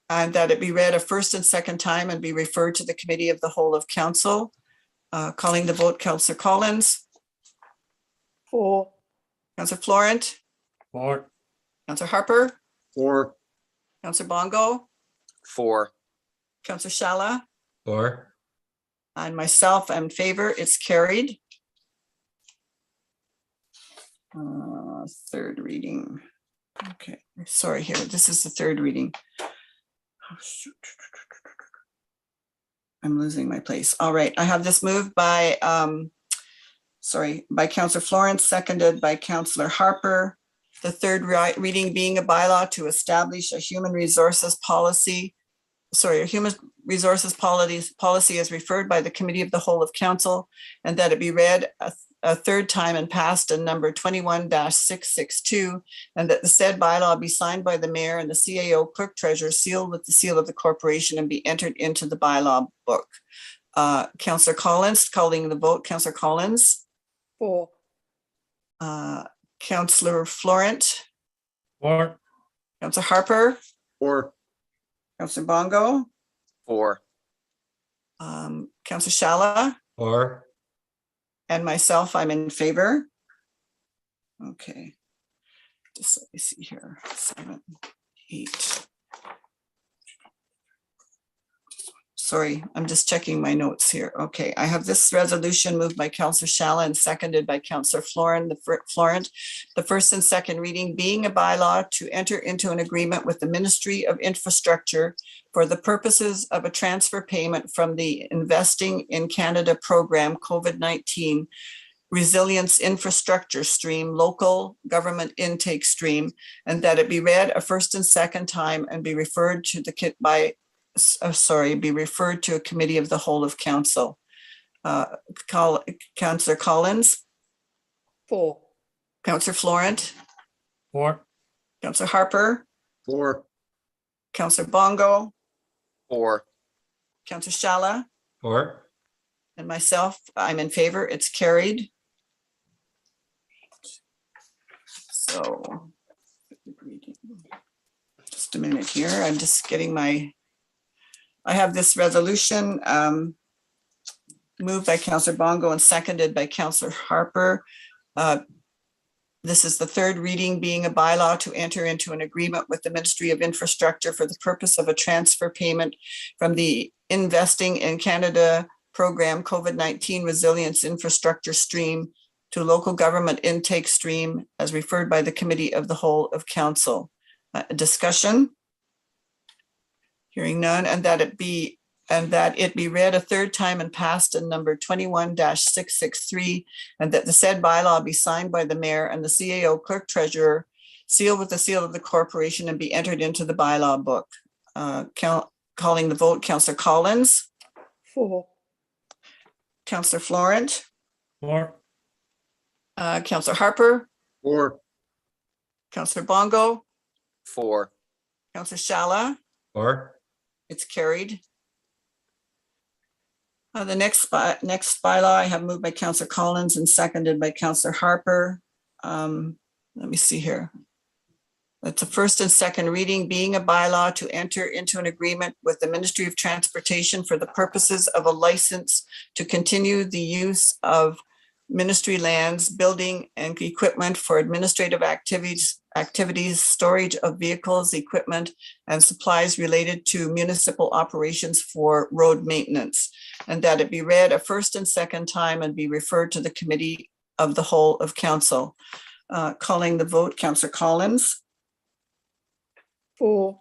and that it be read a first and second time and be referred to the Committee of the Whole of Council. Calling the vote, Councillor Collins, four, Councillor Florent, Four. Councillor Harper, Four. Councillor Bongo, 4. Councillor Shala, or, and myself, I'm in favor. It's carried. Third reading. Okay, sorry here. This is the third reading. Oh, shoot. I'm losing my place. All right, I have this moved by, by Councillor Florence, seconded by Councillor Harper. The third reading being a bylaw to establish a human resources policy, a human resources policy as referred by the Committee of the Whole of Council, and that it be read a third time and passed in number 21-662, and that the said bylaw be signed by the mayor and the CAO clerk treasurer, sealed with the seal of the corporation, and be entered into the bylaw book. Councillor Collins, calling the vote, Councillor Collins, four, Councillor Florent, Four. Councillor Harper, Four. Councillor Bongo, 4. Councillor Shala, or, and myself, I'm in favor. Okay. Just let me see here. 7, 8. Sorry, I'm just checking my notes here. Okay, I have this resolution moved by Councillor Shala and seconded by Councillor Florent. The first and second reading being a bylaw to enter into an agreement with the Ministry of Infrastructure for the purposes of a transfer payment from the Investing in Canada program COVID-19 Resilience Infrastructure Stream, Local Government Intake Stream, and that it be read a first and second time and be referred to be referred to a Committee of the Whole of Council. Councillor Collins, four, Councillor Florent, Four. Councillor Harper, Four. Councillor Bongo, 4. Councillor Shala, or, and myself, I'm in favor. It's carried. So, just a minute here. I'm just getting I have this resolution moved by Councillor Bongo and seconded by Councillor Harper. This is the third reading being a bylaw to enter into an agreement with the Ministry of Infrastructure for the purpose of a transfer payment from the Investing in Canada program COVID-19 Resilience Infrastructure Stream to Local Government Intake Stream as referred by the Committee of the Whole of Council. Discussion? Hearing none, and that it be read a third time and passed in number 21-663, and that the said bylaw be signed by the mayor and the CAO clerk treasurer, sealed with the seal of the corporation, and be entered into the bylaw book. Calling the vote, Councillor Collins, For. Councillor Florent, For. Councillor Harper, Or, Councillor Bongo, For. Councillor Shala. Or, It's carried. The next bylaw I have moved by Councillor Collins and seconded by Councillor Harper. Let me see here. It's a first and second reading, being a bylaw to enter into an agreement with the Ministry of Transportation for the purposes of a license to continue the use of ministry lands, building and equipment for administrative activities, storage of vehicles, equipment, and supplies related to municipal operations for road maintenance, and that it be read a first and second time and be referred to the Committee of the Whole of Council. Calling the vote, Councillor Collins, For.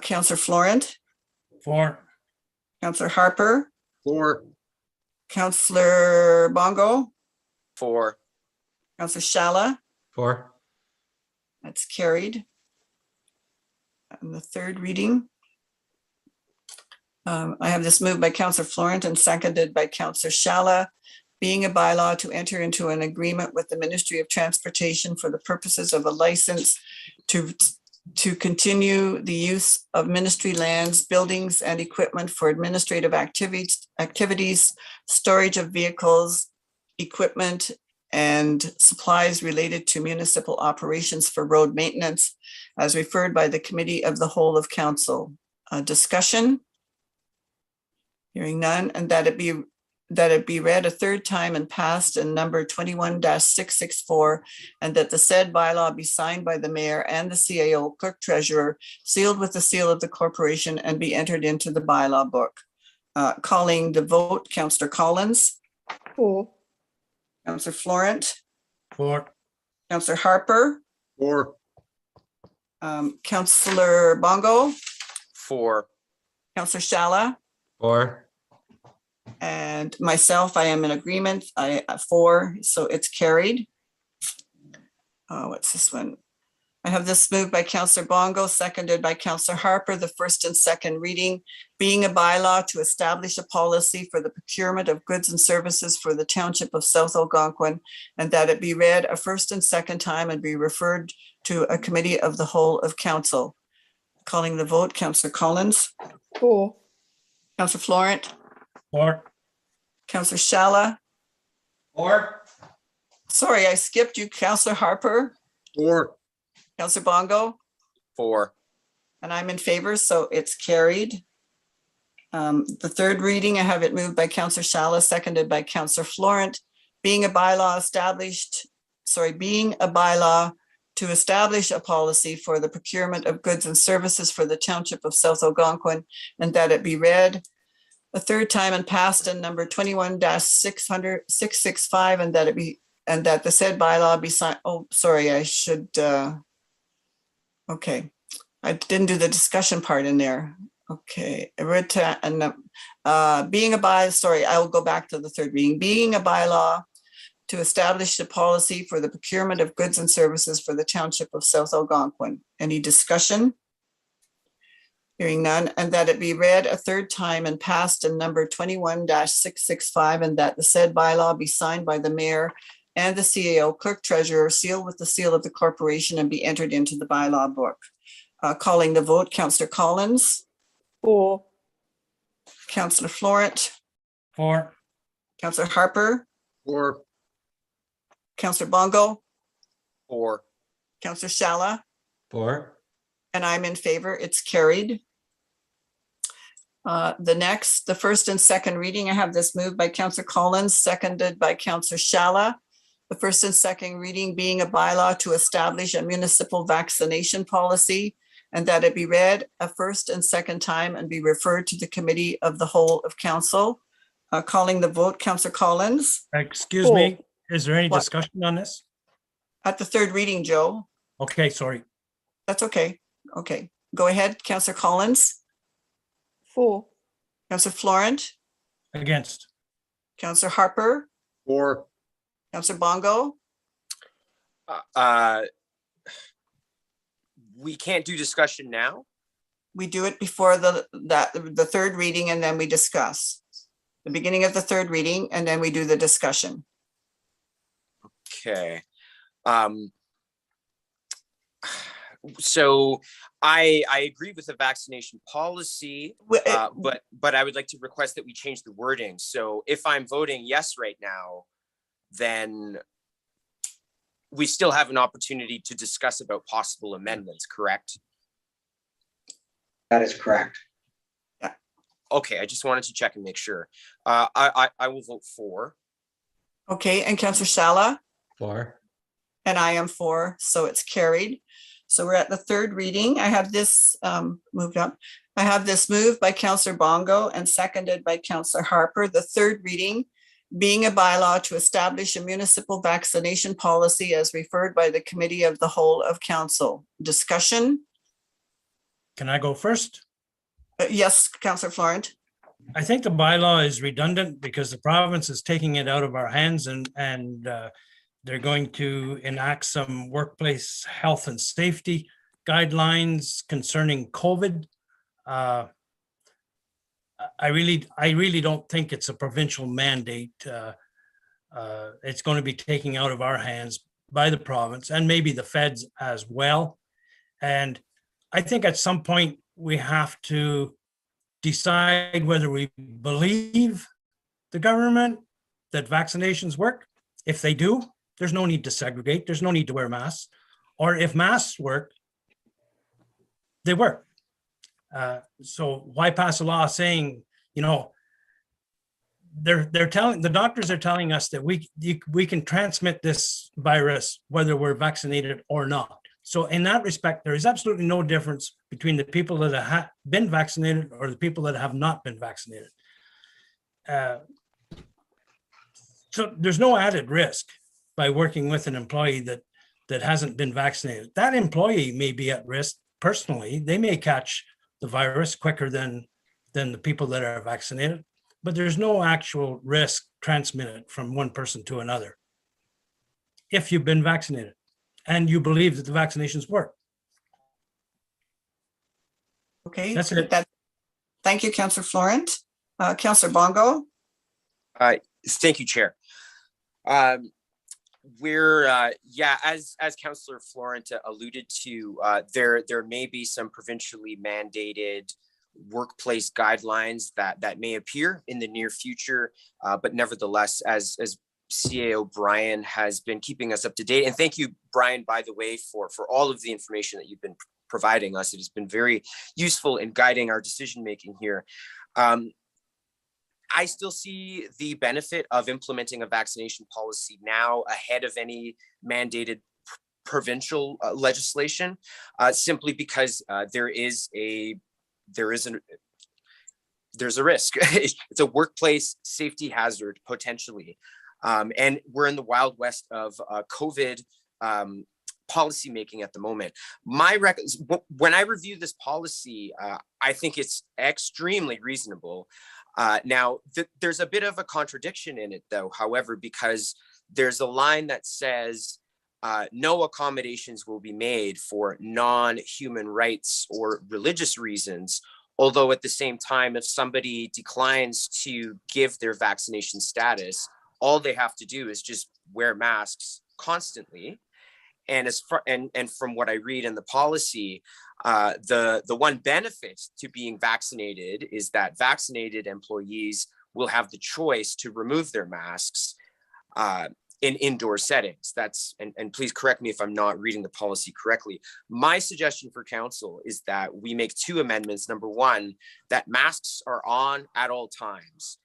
Councillor Florent, For. Councillor Harper, or, Councillor Bongo, For. Councillor Shala. for, That's carried. And the third reading. I have this moved by Councillor Florent and seconded by Councillor Shala, being a bylaw to enter into an agreement with the Ministry of Transportation for the purposes of a license to continue the use of ministry lands, buildings, and equipment for administrative activities, storage of vehicles, equipment, and supplies related to municipal operations for road maintenance, as referred by the Committee of the Whole of Council. Discussion? Hearing none, and that it be read a third time and passed in number 21-664, and that the said bylaw be signed by the mayor and the CAO clerk treasurer, sealed with the seal of the corporation, and be entered into the bylaw book. Calling the vote, Councillor Collins, For. Councillor Florent, For. Councillor Harper, or, Councillor Bongo, For. Councillor Shala, or, and myself, I am in agreement. I for, so it's carried. What's this one? I have this moved by Councillor Bongo, seconded by Councillor Harper, the first and second reading, being a bylaw to establish a policy for the procurement of goods and services for the Township of South Algonquin, and that it be read a first and second time and be referred to a Committee of the Whole of Council. Calling the vote, Councillor Collins, For. Councillor Florent, For. Councillor Shala. or, Sorry, I skipped you, Councillor Harper, or, Councillor Bongo, For. and I'm in favor, so it's carried. The third reading, I have it moved by Councillor Shala, seconded by Councillor Florent, being a bylaw to establish a policy for the procurement of goods and services for the Township of South Algonquin, and that it be read a third time and passed in number 21-665, and that the said bylaw be signed. Oh, sorry, I should, okay. I didn't do the discussion part in there. Okay, I will go back to the third reading. Being a bylaw to establish a policy for the procurement of goods and services for the Township of South Algonquin. Any discussion? Hearing none, and that it be read a third time and passed in number 21-665, and that the said bylaw be signed by the mayor and the CAO clerk treasurer, sealed with the seal of the corporation, and be entered into the bylaw book. Calling the vote, Councillor Collins, For. Councillor Florent, For. Councillor Harper, or, Councillor Bongo, For. Councillor Shala, for, and I'm in favor. It's carried. The first and second reading, I have this moved by Councillor Collins, seconded by Councillor Shala. The first and second reading being a bylaw to establish a municipal vaccination policy, and that it be read a first and second time and be referred to the Committee of the Whole of Council. Calling the vote, Councillor Collins. Excuse me, is there any What? discussion on this? At the third reading, Joe. Okay, sorry. That's okay. Okay. Go ahead, Councillor Collins, For. Councillor Florent, Against. Councillor Harper, Or, Councillor Bongo, We can't do discussion now. we do it before the third reading and then we discuss. The beginning of the third reading and then we do the discussion. Okay. So I agree with the vaccination policy, but I would like to request that we change the wording. So if I'm voting yes right now, then we still have an opportunity to discuss about possible amendments, correct? That is correct. Okay, I just wanted to check and make sure. I will vote for. Okay, and Councillor Shala, For. and I am for, so it's carried. So we're at the third reading. I have this moved up. I have this moved by Councillor Bongo and seconded by Councillor Harper. The third reading being a bylaw to establish a municipal vaccination policy as referred by the Committee of the Whole of Council. Discussion? Can I go first? Yes, Councillor Florent. I think the bylaw is redundant because the province is taking it out of our hands and they're going to enact some workplace health and safety guidelines concerning COVID. I really don't think it's a provincial mandate. It's going to be taken out of our hands by the province and maybe the feds as well. And I think at some point we have to decide whether we believe the government that vaccinations work. If they do, there's no need to segregate. There's no need to wear masks. Or if masks work, they work. So why pass a law saying, you know, they're telling, the doctors are telling us that we can transmit this virus whether we're vaccinated or not. So in that respect, there is absolutely no difference between the people that have been vaccinated or the people that have not been vaccinated. So there's no added risk by working with an employee that hasn't been vaccinated. That employee may be at risk personally. They may catch the virus quicker than the people that are vaccinated, but there's no actual risk transmitted from one person to another if you've been vaccinated and you believe that the vaccinations work. Okay. That's it. Thank you, Councillor Florent. Councillor Bongo. Thank you, Chair. As Councillor Florent alluded to, there may be some provincially mandated workplace guidelines that may appear in the near future, but nevertheless, as CAO Brian has been keeping us up to date, and thank you, Brian, by the way, for all of the information that you've been providing us. It has been very useful in guiding our decision making here. I still see the benefit of implementing a vaccination policy now ahead of any mandated provincial legislation, simply because there's a risk. It's a workplace safety hazard potentially, and we're in the wild west of COVID policy making at the moment. When I review this policy, I think it's extremely reasonable. Now, there's a bit of a contradiction in it, though, however, because there's a line that says no accommodations will be made for non-human rights or religious reasons. Although at the same time, if somebody declines to give their vaccination status, all they have to do is just wear masks constantly. And from what I read in the policy, the one benefit to being vaccinated is that vaccinated employees will have the choice to remove their masks in indoor settings. And please correct me if I'm not reading the policy correctly. My suggestion for council is that we make two amendments. Number one, that masks are on at all times,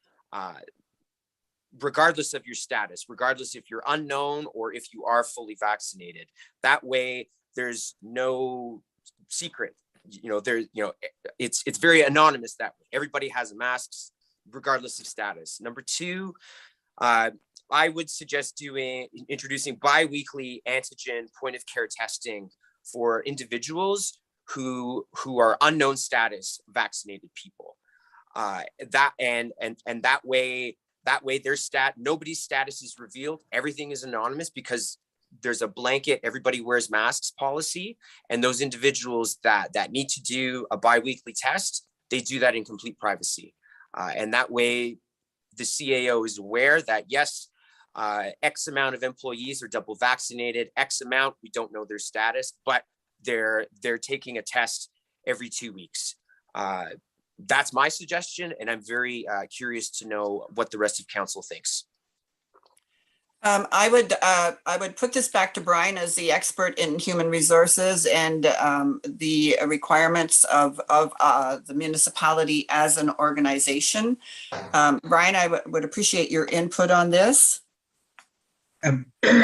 regardless of your status, regardless if you're unknown or if you are fully vaccinated. That way, there's no secret. It's very anonymous that way. Everybody has masks, regardless of status. Number two, I would suggest introducing bi-weekly antigen point of care testing for individuals who are unknown status vaccinated people. That way nobody's status is revealed. Everything is anonymous because there's a blanket, everybody wears masks policy, and those individuals that need to do a biweekly test, they do that in complete privacy. And that way the CAO is aware that yes, X amount of employees are double vaccinated, X amount, we don't know their status, but they're taking a test every 2 weeks. That's my suggestion, and I'm very curious to know what the rest of council thinks. I would put this back to Brian as the expert in human resources and the requirements of the municipality as an organization. Brian, I would appreciate your input on this.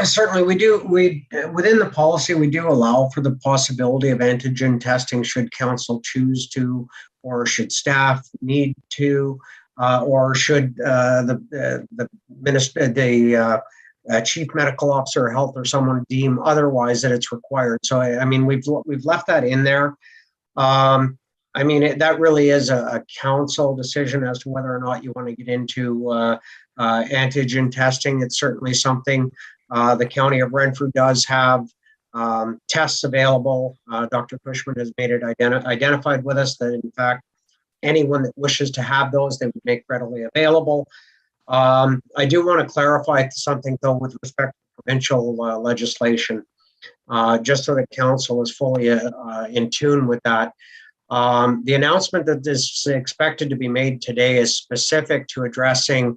Certainly, within the policy, we do allow for the possibility of antigen testing should council choose to, or should staff need to, or should the chief medical officer of health or someone deem otherwise that it's required. So, I mean, we've left that in there. I mean, that really is a council decision as to whether or not you want to get into antigen testing. It's certainly something the County of Renfrew does have tests available. Dr. Cushman has made it identified with us that, in fact, anyone that wishes to have those, they would make readily available. I do want to clarify something, though, with respect to provincial legislation, just so that council is fully in tune with that. The announcement that is expected to be made today is specific to addressing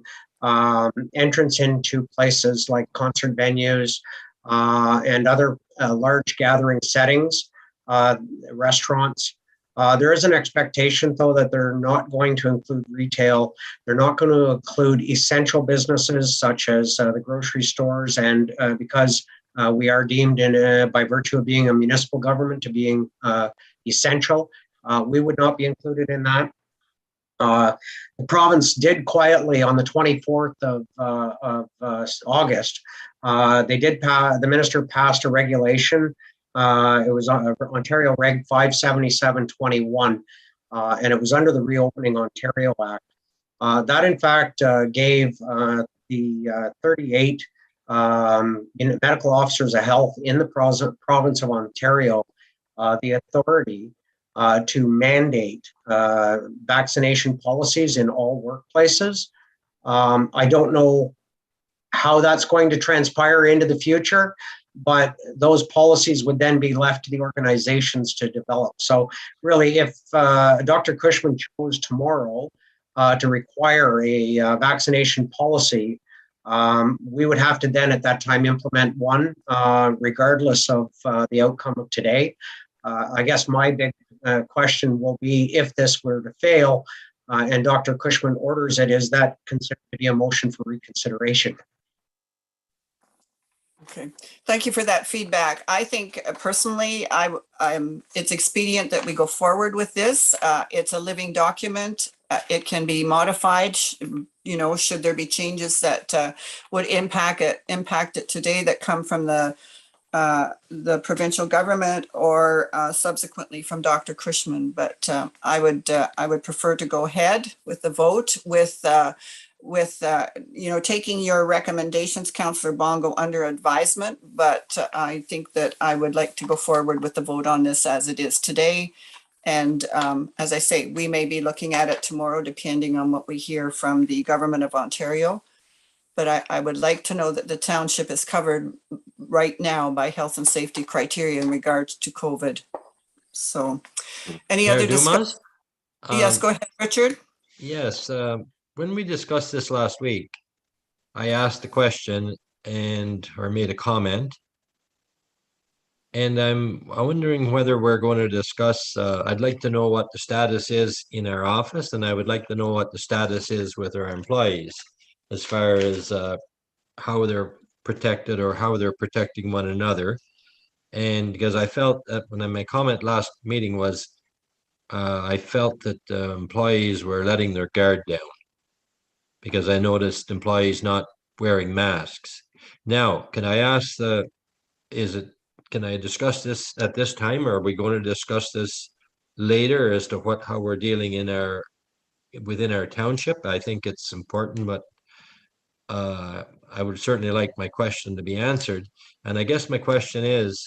entrance into places like concert venues and other large gathering settings, restaurants. There is an expectation, though, that they're not going to include retail. They're not going to include essential businesses such as the grocery stores, and because we are deemed by virtue of being a municipal government to being essential, we would not be included in that. The province did quietly on the 24th of August. The minister passed a regulation. It was Ontario Reg 57721, and it was under the Reopening Ontario Act. That, in fact, gave the 38 medical officers of health in the province of Ontario the authority to mandate vaccination policies in all workplaces. I don't know how that's going to transpire into the future, but those policies would then be left to the organizations to develop. So really, if Dr. Cushman chose tomorrow to require a vaccination policy, we would have to then at that time implement one, regardless of the outcome of today. I guess my big question will be, if this were to fail and Dr. Cushman orders it, is that considered to be a motion for reconsideration? Okay, thank you for that feedback. I think personally, it's expedient that we go forward with this. It's a living document. It can be modified, you know, should there be changes that would impact it today that come from the provincial government or subsequently from Dr. Cushman. But I would prefer to go ahead with the vote with you know, taking your recommendations, Councillor Bongo, under advisement. But I think that I would like to go forward with the vote on this as it is today. And as I say, we may be looking at it tomorrow, depending on what we hear from the Government of Ontario. But I would like to know that the township is covered right now by health and safety criteria in regards to COVID. So any other discussion? Yes, go ahead, Richard. Yes, when we discussed this last week, I asked a question or made a comment. And I'm wondering whether we're going to discuss, I'd like to know what the status is in our office, and I would like to know what the status is with our employees as far as how they're protected or how they're protecting one another. And because I felt that when my comment last meeting was, I felt that employees were letting their guard down because I noticed employees not wearing masks. Now, can I ask, is it can I discuss this at this time, or are we going to discuss this later as to how we're dealing within our township? I think it's important, but I would certainly like my question to be answered. And I guess my question is,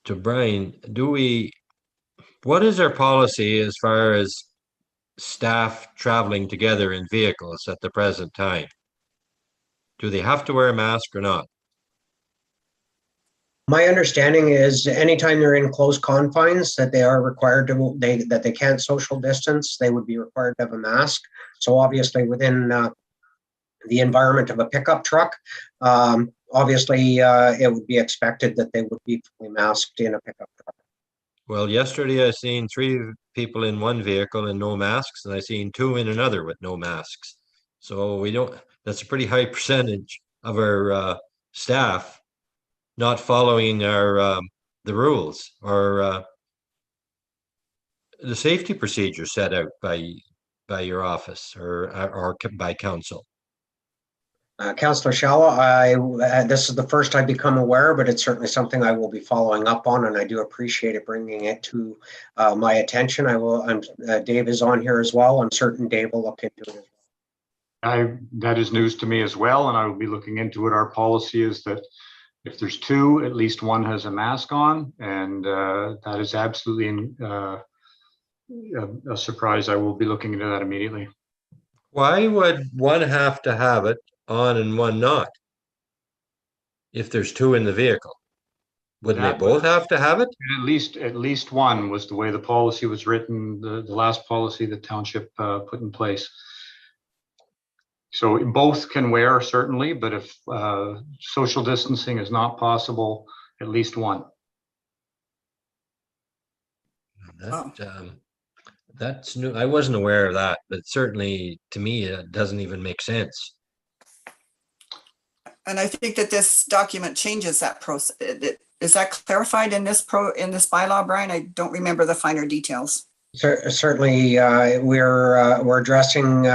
to Brian, what is our policy as far as staff traveling together in vehicles at the present time? Do they have to wear a mask or not? My understanding is anytime they're in close confines that they are required to, that they can't social distance, they would be required to have a mask. So obviously within the environment of a pickup truck, obviously it would be expected that they would be fully masked in a pickup truck. Well, yesterday I seen 3 people in one vehicle and no masks, and I seen 2 in another with no masks. So that's a pretty high percentage of our staff not following our the rules or the safety procedures set out by your office or by council. Councillor Shallow, this is the first I've become aware, but it's certainly something I will be following up on, and I do appreciate it bringing it to my attention. Dave is on here as well. I'm certain Dave will look into it. That is news to me as well, and I will be looking into it. Our policy is that if there's 2, at least one has a mask on, and that is absolutely a surprise. I will be looking into that immediately. Why would one have to have it on and one not? If there's 2 in the vehicle, wouldn't they both have to have it? At least one was the way the policy was written, the last policy the township put in place. So both can wear, certainly, but if social distancing is not possible, at least one. That's new. I wasn't aware of that, but certainly to me, it doesn't even make sense. And I think that this document changes that process. Is that clarified in this bylaw, Brian? I don't remember the finer details. Certainly, we're addressing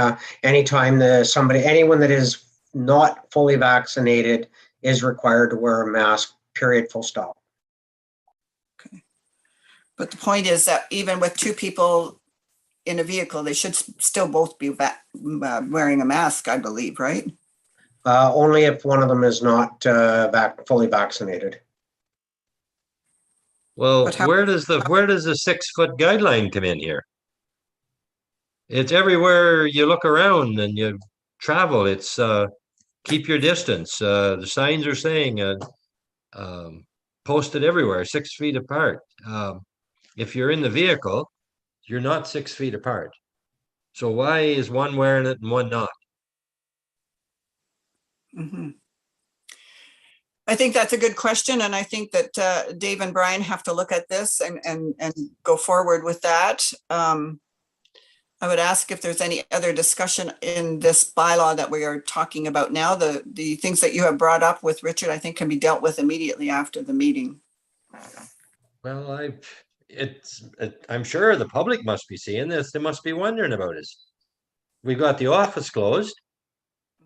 anytime anyone that is not fully vaccinated is required to wear a mask, period, full stop. Okay. But the point is that even with 2 people in a vehicle, they should still both be wearing a mask, I believe, right? Only if one of them is not fully vaccinated. Well, where does the 6-foot guideline come in here? It's everywhere you look around and you travel. It's keep your distance. The signs are saying posted everywhere, 6 feet apart. If you're in the vehicle, you're not 6 feet apart. So why is one wearing it and one not? Mm-hmm. I think that's a good question, and I think that Dave and Brian have to look at this and go forward with that. I would ask if there's any other discussion in this bylaw that we are talking about now. The things that you have brought up with Richard, I think, can be dealt with immediately after the meeting. Well, I'm sure the public must be seeing this. They must be wondering about it. We've got the office closed.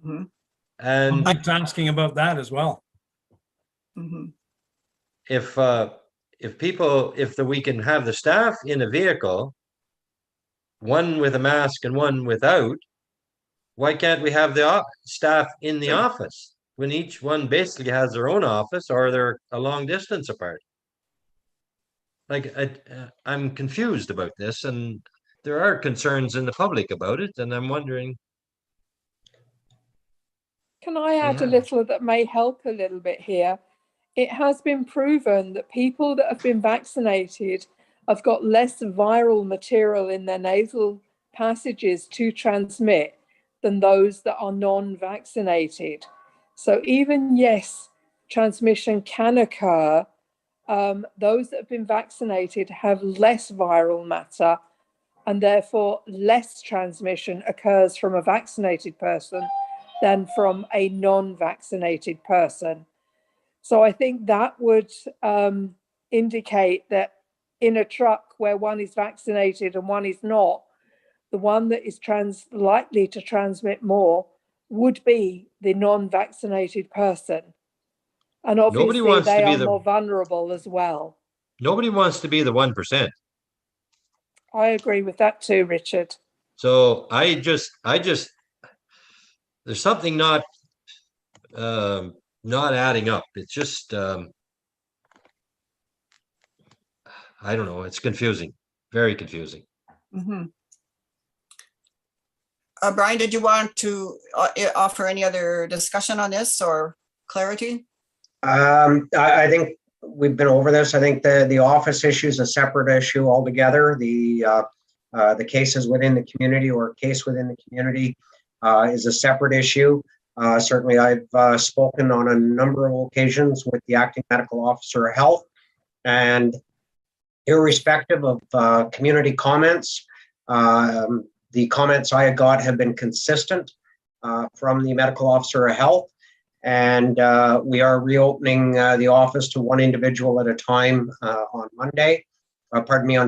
Mm-hmm. And I'm asking about that as well. Mm-hmm. If we can have the staff in a vehicle, one with a mask and one without, why can't we have the staff in the office when each one basically has their own office or they're a long distance apart? Like, I'm confused about this, and there are concerns in the public about it, and I'm wondering. Can I add a little that may help a little bit here? It has been proven that people that have been vaccinated have got less viral material in their nasal passages to transmit than those that are non-vaccinated. So even, yes, transmission can occur. Those that have been vaccinated have less viral matter, and therefore less transmission occurs from a vaccinated person than from a non-vaccinated person. So I think that would indicate that in a truck where one is vaccinated and one is not, the one that is likely to transmit more would be the non-vaccinated person. And Nobody obviously wants to they be are the- more vulnerable as well. Nobody wants to be the 1%. I agree with that too, Richard. So I just, there's something not adding up. It's just, I don't know. It's confusing, very confusing. Mhm. Brian, did you want to offer any other discussion on this or clarity? I think we've been over this. I think the office issue is a separate issue altogether. The cases within the community or case within the community is a separate issue. Certainly, I've spoken on a number of occasions with the acting medical officer of health, and irrespective of community comments, the comments I got have been consistent from the medical officer of health. And we are reopening the office to one individual at a time on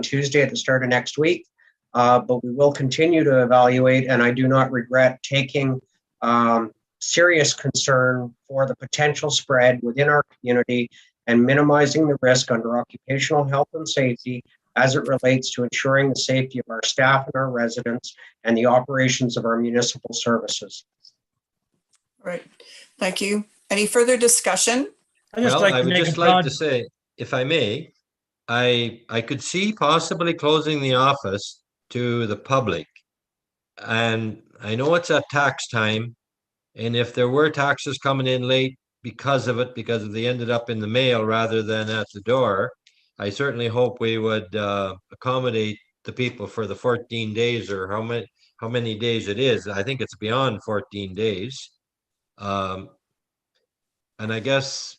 Tuesday at the start of next week. But we will continue to evaluate, and I do not regret taking serious concern for the potential spread within our community and minimizing the risk under occupational health and safety as it relates to ensuring the safety of our staff and our residents and the operations of our municipal services. Right. Thank you. Any further discussion? Well, I would just like to say, if I may, I could see possibly closing the office to the public. And I know it's at tax time. And if there were taxes coming in late because of it, because they ended up in the mail rather than at the door, I certainly hope we would accommodate the people for the 14 days or how many days it is. I think it's beyond 14 days. And I guess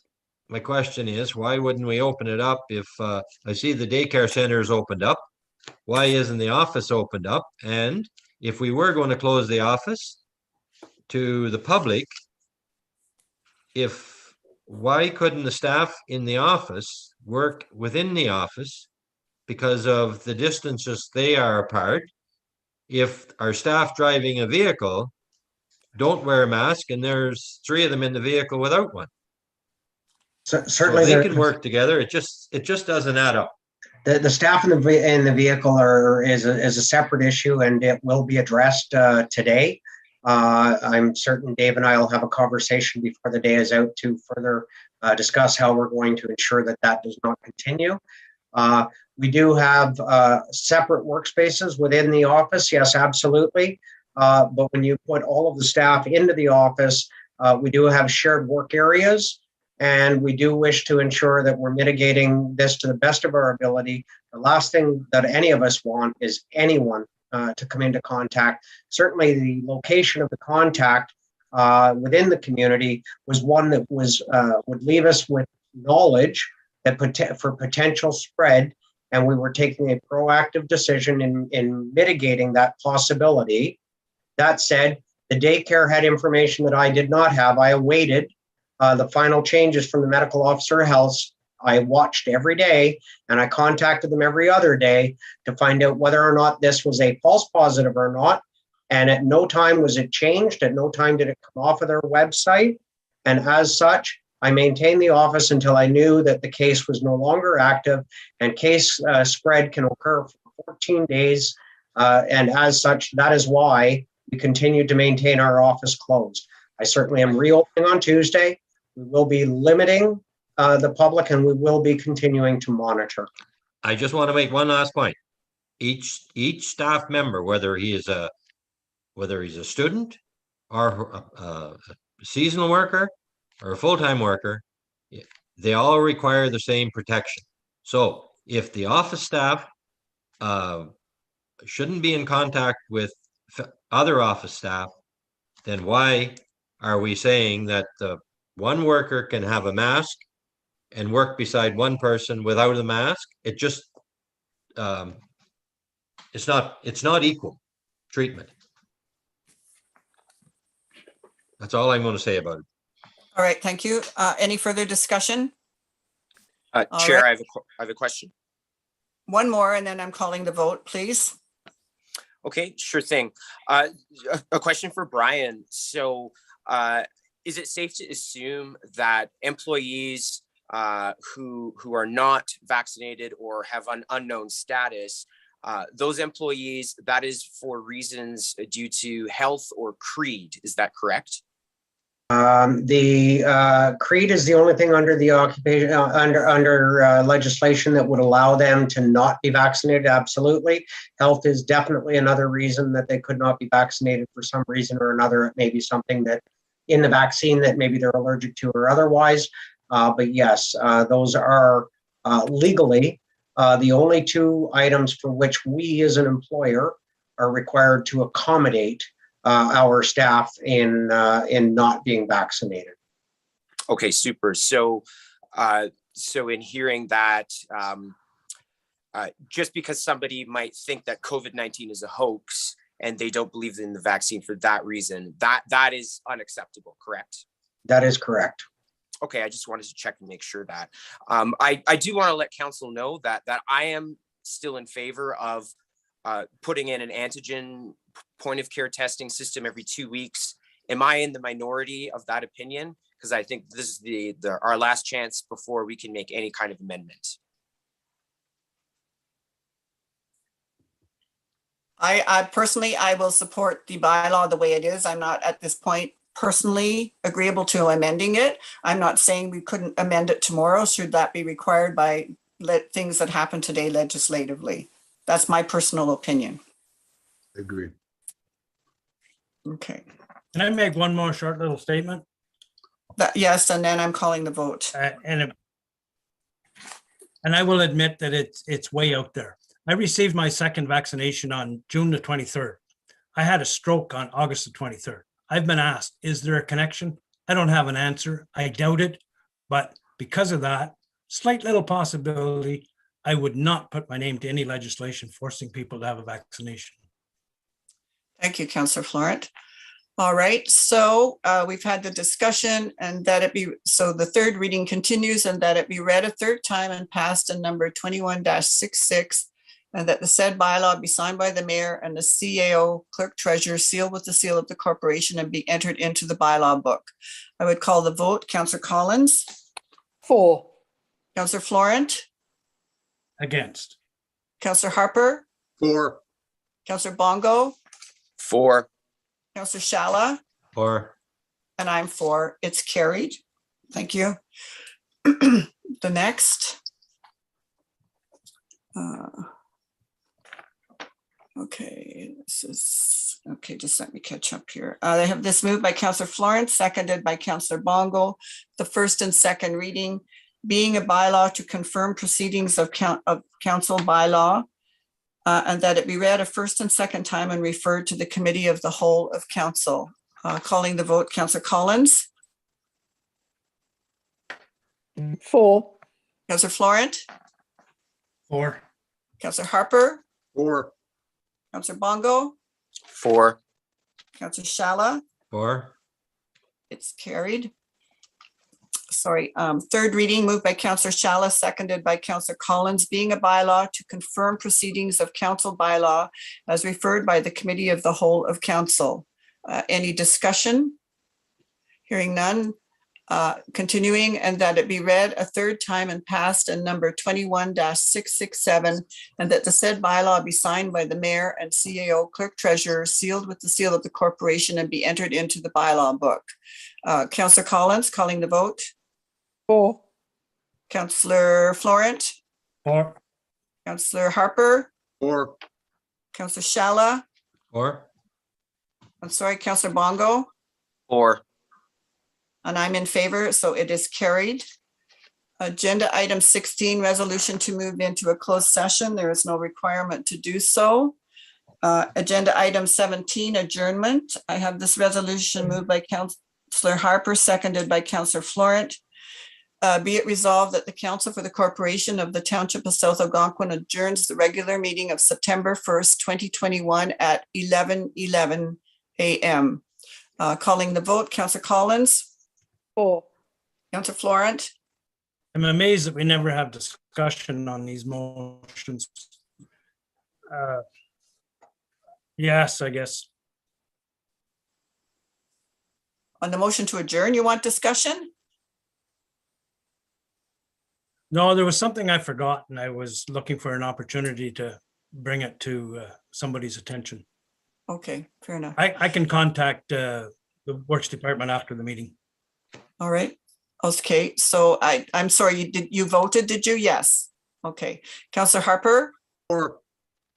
my question is, why wouldn't we open it up if I see the daycare center is opened up? Why isn't the office opened up? And if we were going to close the office to the public, why couldn't the staff in the office work within the office because of the distances they are apart? If our staff driving a vehicle don't wear a mask and there's 3 of them in the vehicle without one. Certainly, so they can work together. It just doesn't add up. The staff in the vehicle is a separate issue, and it will be addressed today. I'm certain Dave and I will have a conversation before the day is out to further discuss how we're going to ensure that does not continue. We do have separate workspaces within the office. Yes, absolutely. But when you put all of the staff into the office, we do have shared work areas. And we do wish to ensure that we're mitigating this to the best of our ability. The last thing that any of us want is anyone to come into contact. Certainly the location of the contact within the community was one that would leave us with knowledge that for potential spread, and we were taking a proactive decision in mitigating that possibility. That said, the daycare had information that I did not have. I awaited the final changes from the medical officer of health. I watched every day, and I contacted them every other day to find out whether or not this was a false positive or not. And at no time was it changed. At no time did it come off of their website. And as such, I maintained the office until I knew that the case was no longer active, and case spread can occur for 14 days. And as such, that is why we continue to maintain our office closed. I certainly am reopening on Tuesday. We will be limiting the public, and we will be continuing to monitor. I just want to make one last point. Each staff member, whether he's a student or a seasonal worker or a full-time worker, they all require the same protection. So if the office staff shouldn't be in contact with other office staff, then why are we saying that one worker can have a mask and work beside one person without a mask? It just it's not equal treatment. That's all I'm going to say about it. All right, thank you. Any further discussion? Chair, right. I have a question. One more, and then I'm calling the vote, please. Okay, sure thing. A question for Brian. So is it safe to assume that employees who are not vaccinated or have an unknown status, those employees, that is for reasons due to health or creed, is that correct? The creed is the only thing under the occupation under legislation that would allow them to not be vaccinated. Absolutely. Health is definitely another reason that they could not be vaccinated for some reason or another. It may be something that in the vaccine that maybe they're allergic to or otherwise. But yes, those are legally the only two items for which we as an employer are required to accommodate our staff in not being vaccinated. Okay, super. So in hearing that, just because somebody might think that COVID-19 is a hoax and they don't believe in the vaccine for that reason, that is unacceptable, correct? That is correct. Okay, I just wanted to check and make sure that. I do want to let council know that I am still in favor of putting in an antigen point of care testing system every 2 weeks. Am I in the minority of that opinion? Because I think this is our last chance before we can make any kind of amendment. I personally, I will support the bylaw the way it is. I'm not at this point personally agreeable to amending it. I'm not saying we couldn't amend it tomorrow, should that be required by things that happen today legislatively. That's my personal opinion. Agree. Okay. Can I make one more short little statement? Yes, and then I'm calling the vote. And I will admit that it's way out there. I received my second vaccination on June the 23rd. I had a stroke on August the 23rd. I've been asked, is there a connection? I don't have an answer. I doubt it. But because of that, slight little possibility, I would not put my name to any legislation forcing people to have a vaccination. Thank you, Councillor Florent. All right, so we've had the discussion and that it be, so the third reading continues and that it be read a third time and passed in number 21-66, and that the said bylaw be signed by the mayor and the CAO clerk treasurer, sealed with the seal of the corporation, and be entered into the bylaw book. I would call the vote. Councillor Collins. For. Councillor Florent. Against. Councillor Harper. For. Councillor Bongo. For. Councillor Shala. Or And I'm for. It's carried. Thank you. The next. Okay, this is, okay, just let me catch up here. They have this moved by Councillor Florence, seconded by Councillor Bongo. The first and second reading being a bylaw to confirm proceedings of council bylaw, and that it be read a first and second time and referred to the committee of the whole of council. Calling the vote, Councillor Collins. For. Councillor Florent. For. Councillor Harper. For. Councillor Bongo. For. Councillor Shala. or It's carried. Sorry, third reading moved by Councillor Shala, seconded by Councillor Collins, being a bylaw to confirm proceedings of council bylaw as referred by the committee of the whole of council. Any discussion? Hearing none. Continuing, and that it be read a third time and passed in number 21-667, and that the said bylaw be signed by the mayor and CAO clerk treasurer, sealed with the seal of the corporation, and be entered into the bylaw book. Councillor Collins, calling the vote. For. Councillor Florent. For. Councillor Harper. For. Councillor Shala. or I'm sorry, Councillor Bongo. For. And I'm in favor, so it is carried. Agenda item 16, resolution to move into a closed session. There is no requirement to do so. Agenda item 17, adjournment. I have this resolution moved by Councillor Harper, seconded by Councillor Florent. Be it resolved that the Council for the Corporation of the Township of South Algonquin adjourns the regular meeting of September 1st, 2021 at 11:11 a.m. Calling the vote, Councillor Collins. For. Councillor Florent. I'm amazed that we never have discussion on these motions. Yes, I guess. On the motion to adjourn, you want discussion? No, there was something I forgot and I was looking for an opportunity to bring it to somebody's attention. Okay, fair enough. I can contact the Works Department after the meeting. All right. Okay, so I'm sorry, you voted, did you? Yes. Okay. Councillor Harper, Or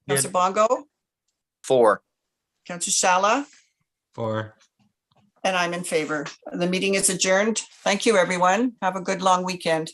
Councillor Bongo, 4. Councillor Shala, For. and I'm in favor. The meeting is adjourned. Thank you, everyone. Have a good long weekend.